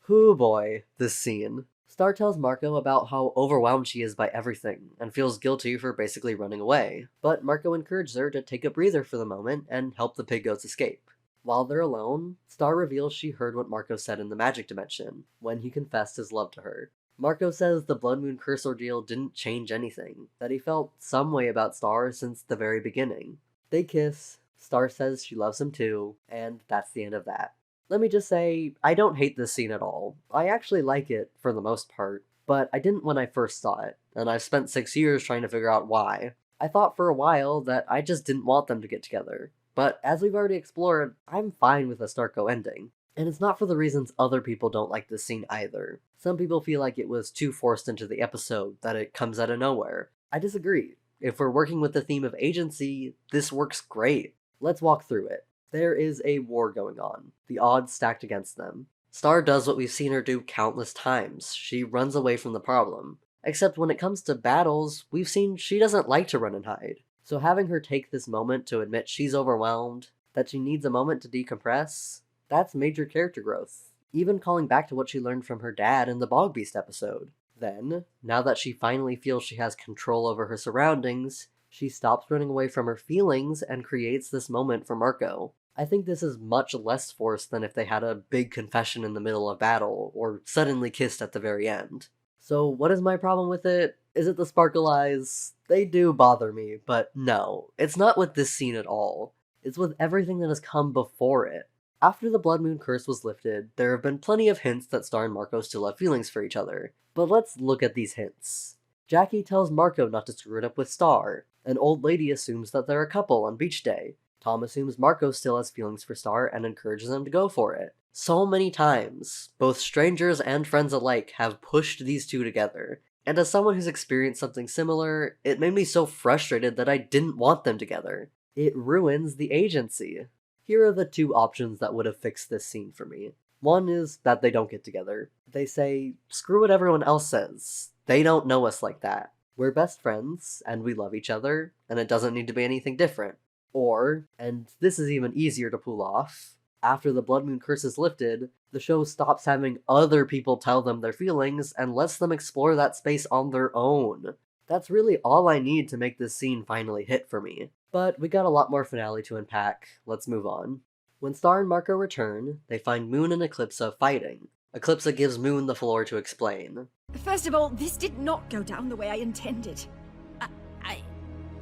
Hoo boy, this scene. Star tells Marco about how overwhelmed she is by everything, and feels guilty for basically running away, but Marco encourages her to take a breather for the moment and help the pig goats escape. While they're alone, Star reveals she heard what Marco said in the magic dimension, when he confessed his love to her. Marco says the Blood Moon Curse ordeal didn't change anything, that he felt some way about Star since the very beginning. They kiss, Star says she loves him too, and that's the end of that. Let me just say, I don't hate this scene at all. I actually like it, for the most part, but I didn't when I first saw it, and I've spent 6 years trying to figure out why. I thought for a while that I just didn't want them to get together, but as we've already explored, I'm fine with a Starco ending. And it's not for the reasons other people don't like this scene either. Some people feel like it was too forced into the episode, that it comes out of nowhere. I disagree. If we're working with the theme of agency, this works great. Let's walk through it. There is a war going on, the odds stacked against them. Star does what we've seen her do countless times. She runs away from the problem. Except when it comes to battles, we've seen she doesn't like to run and hide. So having her take this moment to admit she's overwhelmed, that she needs a moment to decompress, that's major character growth. Even calling back to what she learned from her dad in the Bog Beast episode. Then, now that she finally feels she has control over her surroundings, she stops running away from her feelings and creates this moment for Marco. I think this is much less forced than if they had a big confession in the middle of battle, or suddenly kissed at the very end. So what is my problem with it? Is it the sparkle eyes? They do bother me, but no, it's not with this scene at all. It's with everything that has come before it. After the Blood Moon Curse was lifted, there have been plenty of hints that Star and Marco still have feelings for each other, but let's look at these hints. Jackie tells Marco not to screw it up with Star. An old lady assumes that they're a couple on beach day. Tom assumes Marco still has feelings for Star and encourages him to go for it. So many times, both strangers and friends alike have pushed these two together, and as someone who's experienced something similar, it made me so frustrated that I didn't want them together. It ruins the agency. Here are the two options that would have fixed this scene for me. One is that they don't get together. They say, screw what everyone else says. They don't know us like that. We're best friends, and we love each other, and it doesn't need to be anything different. Or, and this is even easier to pull off, after the Blood Moon Curse is lifted, the show stops having other people tell them their feelings and lets them explore that space on their own. That's really all I need to make this scene finally hit for me. But we got a lot more finale to unpack, let's move on. When Star and Marco return, they find Moon and Eclipsa fighting. Eclipsa gives Moon the floor to explain. First of all, this did not go down the way I intended.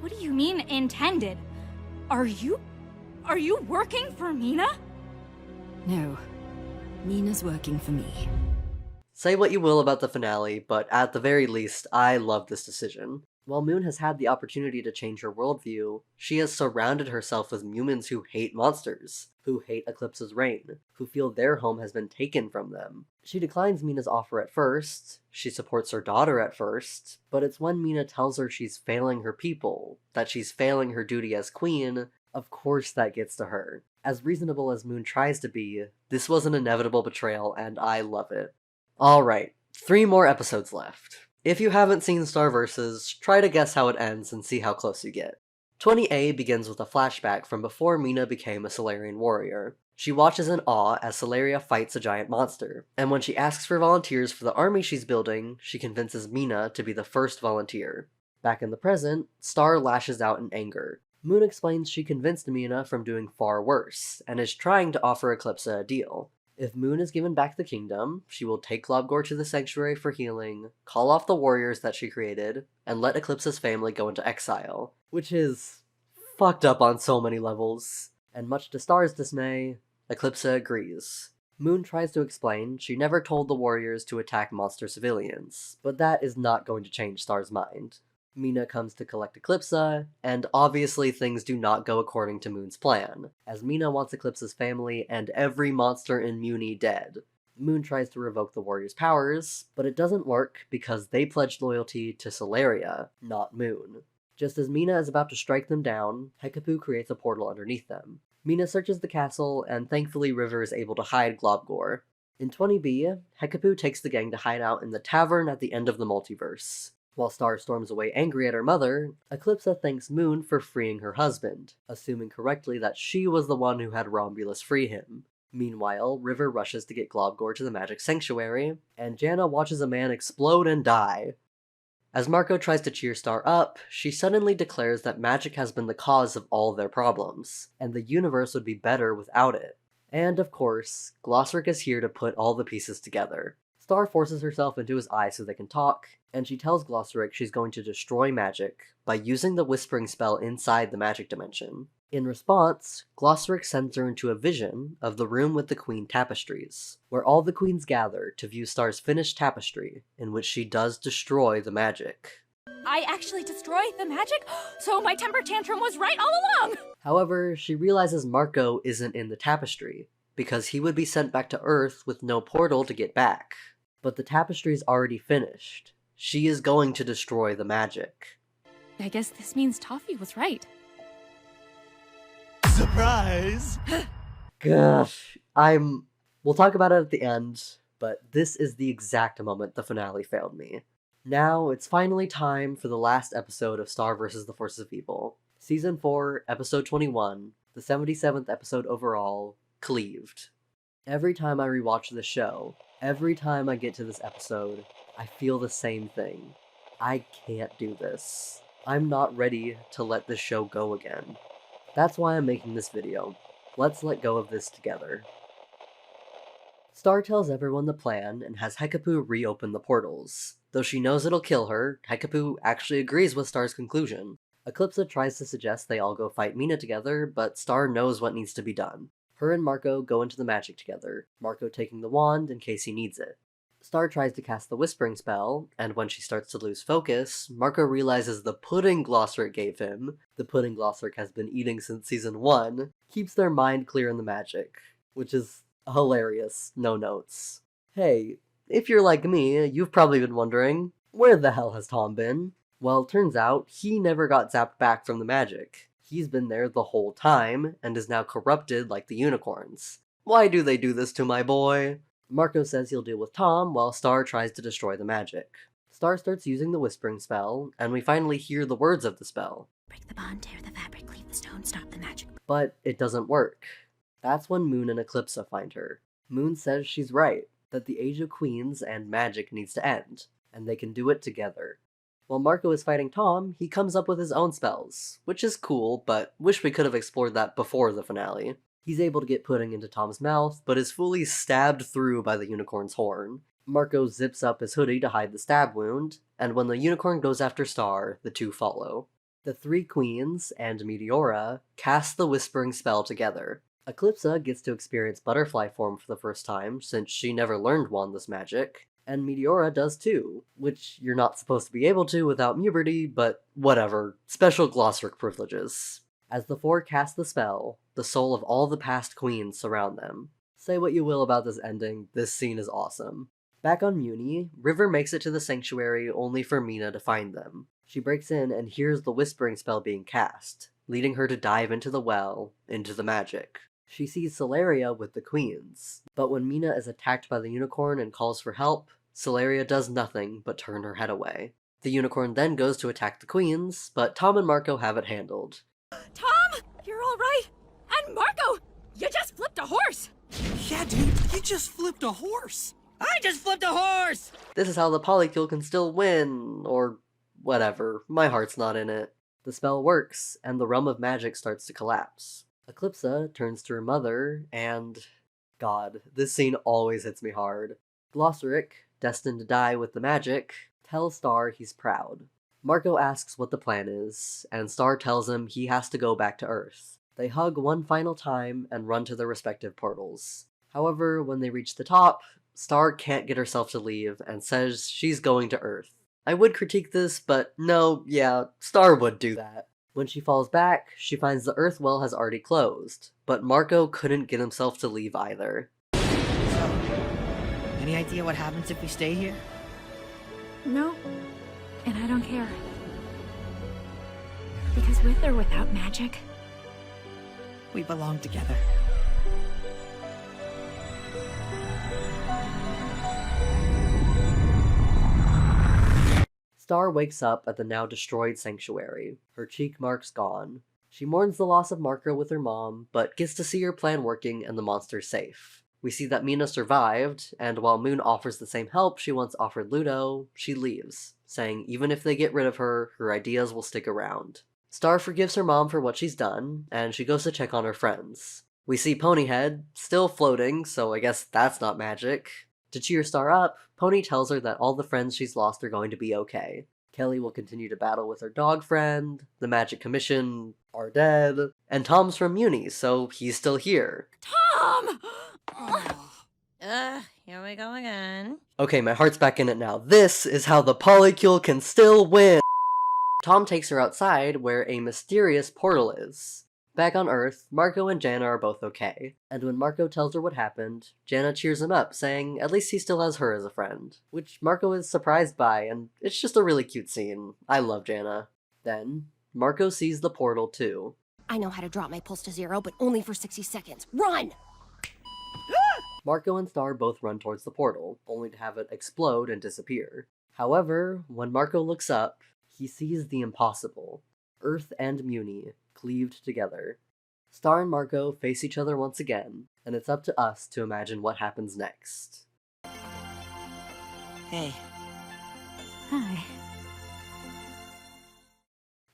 What do you mean, intended? Are you working for Mina? No. Mina's working for me. Say what you will about the finale, but at the very least, I love this decision. While Moon has had the opportunity to change her worldview, she has surrounded herself with humans who hate monsters, who hate Eclipse's reign, who feel their home has been taken from them. She declines Mina's offer at first, she supports her daughter at first, but it's when Mina tells her she's failing her people, that she's failing her duty as queen, of course that gets to her. As reasonable as Moon tries to be, this was an inevitable betrayal and I love it. Alright, 3 more episodes left. If you haven't seen Star Vs, try to guess how it ends and see how close you get. 20A begins with a flashback from before Mina became a Solarian warrior. She watches in awe as Solaria fights a giant monster, and when she asks for volunteers for the army she's building, she convinces Mina to be the first volunteer. Back in the present, Star lashes out in anger. Moon explains she convinced Mina from doing far worse, and is trying to offer Eclipse a deal. If Moon is given back the kingdom, she will take Globgor to the sanctuary for healing, call off the warriors that she created, and let Eclipse's family go into exile, which is fucked up on so many levels. And much to Star's dismay, Eclipse agrees. Moon tries to explain she never told the warriors to attack monster civilians, but that is not going to change Star's mind. Mina comes to collect Eclipse, and obviously things do not go according to Moon's plan, as Mina wants Eclipse's family and every monster in Muni dead. Moon tries to revoke the warriors' powers, but it doesn't work because they pledged loyalty to Solaria, not Moon. Just as Mina is about to strike them down, Hekapu creates a portal underneath them. Mina searches the castle, and thankfully River is able to hide Globgor. In 20B, Hekapu takes the gang to hide out in the tavern at the end of the multiverse. While Star storms away angry at her mother, Eclipse thanks Moon for freeing her husband, assuming correctly that she was the one who had Romulus free him. Meanwhile, River rushes to get Globgor to the magic sanctuary, and Janna watches a man explode and die. As Marco tries to cheer Star up, she suddenly declares that magic has been the cause of all their problems, and the universe would be better without it. And of course, Glossric is here to put all the pieces together. Star forces herself into his eye so they can talk, and she tells Glossric she's going to destroy magic by using the whispering spell inside the magic dimension. In response, Glossric sends her into a vision of the room with the queen tapestries, where all the queens gather to view Star's finished tapestry, in which she does destroy the magic. I actually destroyed the magic? So my temper tantrum was right all along! However, she realizes Marco isn't in the tapestry, because he would be sent back to Earth with no portal to get back. But the tapestry's already finished. She is going to destroy the magic. I guess this means Toffee was right. Surprise! Gosh, we'll talk about it at the end, but this is the exact moment the finale failed me. Now, it's finally time for the last episode of Star vs. the Forces of Evil. Season 4, Episode 21, the 77th episode overall, Cleaved. Every time I rewatch the show, every time I get to this episode, I feel the same thing. I can't do this. I'm not ready to let this show go again. That's why I'm making this video. Let's let go of this together. Star tells everyone the plan and has Hekapu reopen the portals. Though she knows it'll kill her, Hekapu actually agrees with Star's conclusion. Eclipse tries to suggest they all go fight Mina together, but Star knows what needs to be done. Her and Marco go into the magic together, Marco taking the wand in case he needs it. Star tries to cast the whispering spell, and when she starts to lose focus, Marco realizes the pudding Glossric gave him, the pudding Glossric has been eating since Season 1, keeps their mind clear in the magic, which is hilarious, no notes. Hey, if you're like me, you've probably been wondering, where the hell has Tom been? Well, turns out, he never got zapped back from the magic. He's been there the whole time, and is now corrupted like the unicorns. Why do they do this to my boy? Marco says he'll deal with Tom, while Star tries to destroy the magic. Star starts using the whispering spell, and we finally hear the words of the spell. Break the bond, tear the fabric, cleave the stone, stop the magic. But it doesn't work. That's when Moon and Eclipse find her. Moon says she's right, that the Age of Queens and magic needs to end, and they can do it together. While Marco is fighting Tom, he comes up with his own spells, which is cool, but wish we could have explored that before the finale. He's able to get pudding into Tom's mouth, but is fully stabbed through by the unicorn's horn. Marco zips up his hoodie to hide the stab wound, and when the unicorn goes after Star, the two follow. The three queens, and Meteora, cast the whispering spell together. Eclipse gets to experience butterfly form for the first time, since she never learned wandless magic, And Meteora does too, which you're not supposed to be able to without puberty, but whatever. Special Glossric privileges. As the four cast the spell, the soul of all the past queens surround them. Say what you will about this ending, this scene is awesome. Back on Muni, River makes it to the sanctuary only for Mina to find them. She breaks in and hears the whispering spell being cast, leading her to dive into the well, into the magic. She sees Celeria with the queens, but when Mina is attacked by the unicorn and calls for help, Celeria does nothing but turn her head away. The unicorn then goes to attack the queens, but Tom and Marco have it handled. Tom, you're all right. And Marco, you just flipped a horse. Yeah, dude, you just flipped a horse. I just flipped a horse! This is how the polycule can still win, or whatever. My heart's not in it. The spell works, and the realm of magic starts to collapse. Eclipsa turns to her mother, and... God, this scene always hits me hard. Glossaric, destined to die with the magic, tells Star he's proud. Marco asks what the plan is, and Star tells him he has to go back to Earth. They hug one final time and run to their respective portals. However, when they reach the top, Star can't get herself to leave and says she's going to Earth. I would critique this, but no, yeah, Star would do that. When she falls back, she finds the Earth well has already closed, but Marco couldn't get himself to leave either. Any idea what happens if we stay here? No, and I don't care. Because with or without magic, We belong together. Star wakes up at the now destroyed sanctuary, her cheek marks gone. She mourns the loss of Marco with her mom, but gets to see her plan working and the monster safe. We see that Mina survived, and while Moon offers the same help she once offered Ludo, she leaves, saying even if they get rid of her, her ideas will stick around. Star forgives her mom for what she's done, and she goes to check on her friends. We see Ponyhead, still floating, so I guess that's not magic. To cheer Star up, Pony tells her that all the friends she's lost are going to be okay. Kelly will continue to battle with her dog friend, the Magic Commission are dead, and Tom's from Muni, so he's still here. Tom! Here we go again. Okay, my heart's back in it now. This is how the polycule can still win! Tom takes her outside where a mysterious portal is. Back on Earth, Marco and Jana are both okay, and when Marco tells her what happened, Jana cheers him up, saying at least he still has her as a friend, which Marco is surprised by, and it's just a really cute scene. I love Jana. Then, Marco sees the portal too. I know how to drop my pulse to 0, but only for 60 seconds. Run! Marco and Star both run towards the portal, only to have it explode and disappear. However, when Marco looks up, he sees the impossible. Earth and Muni, cleaved together. Star and Marco face each other once again, and it's up to us to imagine what happens next. Hey. Hi.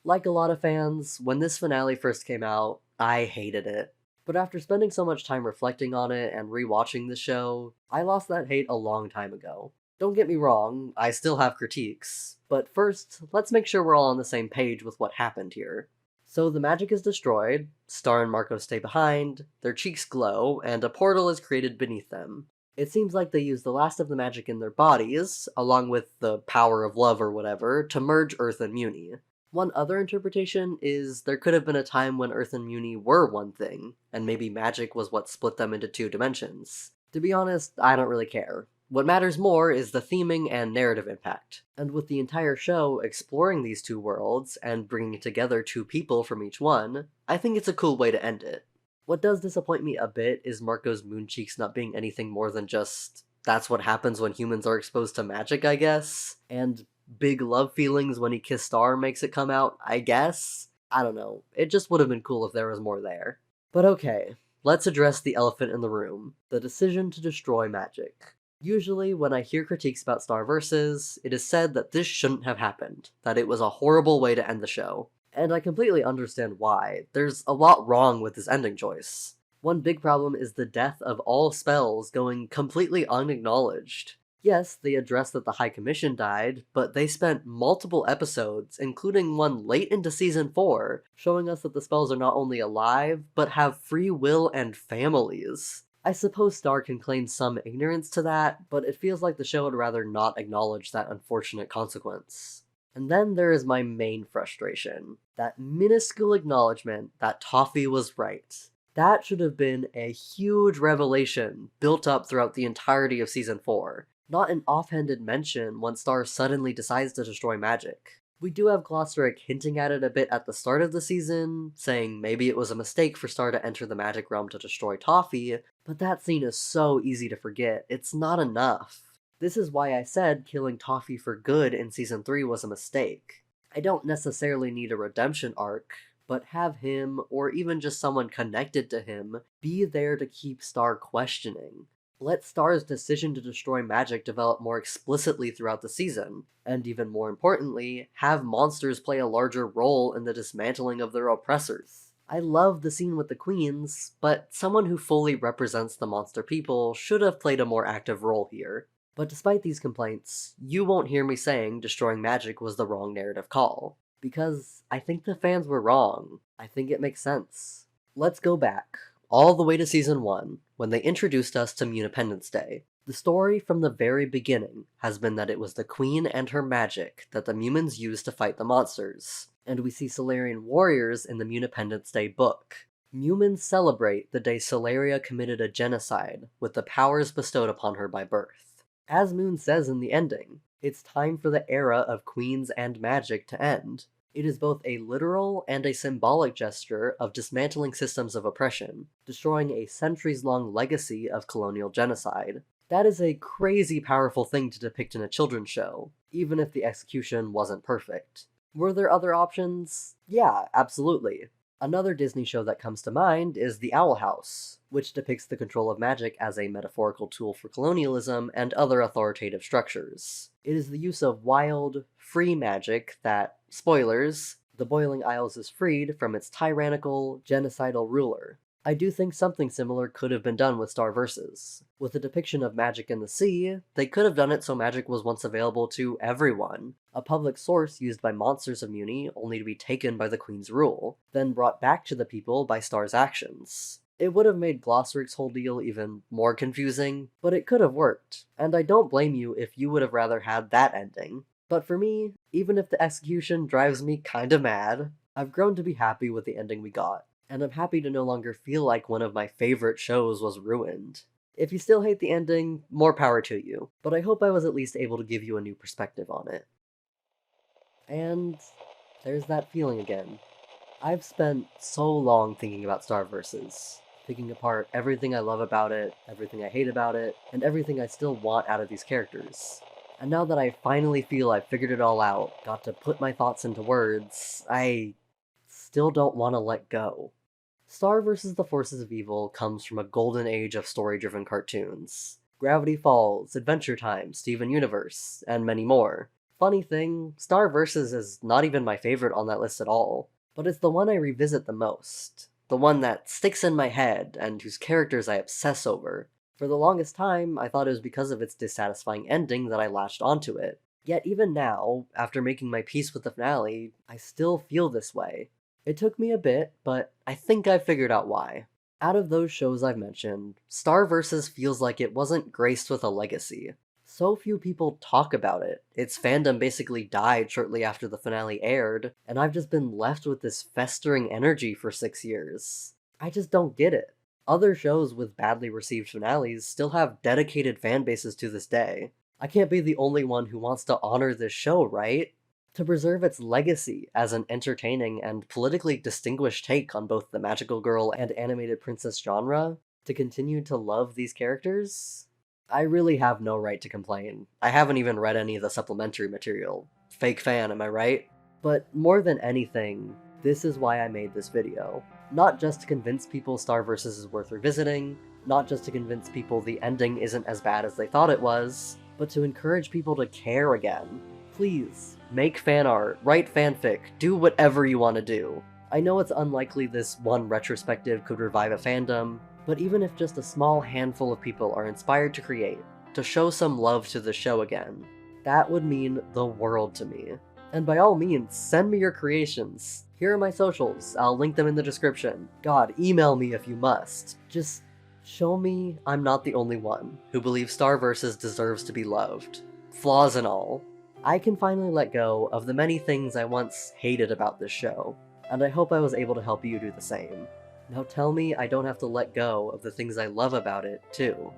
Like a lot of fans, when this finale first came out, I hated it. But after spending so much time reflecting on it and rewatching the show, I lost that hate a long time ago. Don't get me wrong, I still have critiques. But first, let's make sure we're all on the same page with what happened here. So the magic is destroyed, Star and Marco stay behind, their cheeks glow, and a portal is created beneath them. It seems like they use the last of the magic in their bodies, along with the power of love or whatever, to merge Earth and Muni. One other interpretation is there could have been a time when Earth and Muni were one thing, and maybe magic was what split them into two dimensions. To be honest, I don't really care. What matters more is the theming and narrative impact. And with the entire show exploring these two worlds and bringing together two people from each one, I think it's a cool way to end it. What does disappoint me a bit is Marco's moon cheeks not being anything more than just, that's what happens when humans are exposed to magic, I guess? And big love feelings when he kissed Star makes it come out, I guess? I don't know, it just would have been cool if there was more there. But okay, let's address the elephant in the room, the decision to destroy magic. Usually, when I hear critiques about Starverses, it is said that this shouldn't have happened, that it was a horrible way to end the show. And I completely understand why. There's a lot wrong with this ending choice. One big problem is the death of all spells going completely unacknowledged. Yes, they addressed that the High Commission died, but they spent multiple episodes, including one late into Season 4, showing us that the spells are not only alive, but have free will and families. I suppose Star can claim some ignorance to that, but it feels like the show would rather not acknowledge that unfortunate consequence. And then there is my main frustration. That minuscule acknowledgement that Toffee was right. That should have been a huge revelation built up throughout the entirety of Season 4, not an offhanded mention when Star suddenly decides to destroy magic. We do have Glossaryck hinting at it a bit at the start of the season, saying maybe it was a mistake for Star to enter the magic realm to destroy Toffee, but that scene is so easy to forget, it's not enough. This is why I said killing Toffee for good in Season 3 was a mistake. I don't necessarily need a redemption arc, but have him, or even just someone connected to him, be there to keep Star questioning. Let Star's decision to destroy magic develop more explicitly throughout the season, and even more importantly, have monsters play a larger role in the dismantling of their oppressors. I love the scene with the queens, but someone who fully represents the monster people should have played a more active role here. But despite these complaints, you won't hear me saying destroying magic was the wrong narrative call. Because I think the fans were wrong. I think it makes sense. Let's go back, all the way to Season 1, when they introduced us to Munipendence Day. The story from the very beginning has been that it was the Queen and her magic that the Mumins used to fight the monsters, and we see Solarian warriors in the Munipendence Day book. Mumins celebrate the day Solaria committed a genocide with the powers bestowed upon her by birth. As Moon says in the ending, it's time for the era of queens and magic to end. It is both a literal and a symbolic gesture of dismantling systems of oppression, destroying a centuries-long legacy of colonial genocide. That is a crazy powerful thing to depict in a children's show, even if the execution wasn't perfect. Were there other options? Yeah, absolutely. Another Disney show that comes to mind is The Owl House, which depicts the control of magic as a metaphorical tool for colonialism and other authoritative structures. It is the use of wild, free magic that, spoilers, the Boiling Isles is freed from its tyrannical, genocidal ruler. I do think something similar could have been done with Star Versus. With a depiction of magic in the sea, they could have done it so magic was once available to everyone, a public source used by monsters of Muni only to be taken by the Queen's rule, then brought back to the people by Star's actions. It would have made Glossaryck's whole deal even more confusing, but it could have worked, and I don't blame you if you would have rather had that ending. But for me, even if the execution drives me kinda mad, I've grown to be happy with the ending we got. And I'm happy to no longer feel like one of my favorite shows was ruined. If you still hate the ending, more power to you, but I hope I was at least able to give you a new perspective on it. And there's that feeling again. I've spent so long thinking about Star Versus, picking apart everything I love about it, everything I hate about it, and everything I still want out of these characters. And now that I finally feel I've figured it all out, got to put my thoughts into words, I still don't want to let go. Star vs. the Forces of Evil comes from a golden age of story-driven cartoons. Gravity Falls, Adventure Time, Steven Universe, and many more. Funny thing, Star vs. is not even my favorite on that list at all, but it's the one I revisit the most. The one that sticks in my head, and whose characters I obsess over. For the longest time, I thought it was because of its dissatisfying ending that I latched onto it. Yet even now, after making my peace with the finale, I still feel this way. It took me a bit, but I think I figured out why. Out of those shows I've mentioned, Star vs. feels like it wasn't graced with a legacy. So few people talk about it. Its fandom basically died shortly after the finale aired, and I've just been left with this festering energy for 6 years. I just don't get it. Other shows with badly received finales still have dedicated fan bases to this day. I can't be the only one who wants to honor this show, right? To preserve its legacy as an entertaining and politically distinguished take on both the magical girl and animated princess genre, to continue to love these characters, I really have no right to complain. I haven't even read any of the supplementary material. Fake fan, am I right? But more than anything, this is why I made this video. Not just to convince people Star vs. is worth revisiting, not just to convince people the ending isn't as bad as they thought it was, but to encourage people to care again. Please, make fan art, write fanfic, do whatever you want to do. I know it's unlikely this one retrospective could revive a fandom, but even if just a small handful of people are inspired to create, to show some love to the show again, that would mean the world to me. And by all means, send me your creations. Here are my socials, I'll link them in the description. God, email me if you must. Just Show me I'm not the only one who believes Star vs. deserves to be loved. Flaws and all. I can finally let go of the many things I once hated about this show, and I hope I was able to help you do the same. Now tell me I don't have to let go of the things I love about it, too.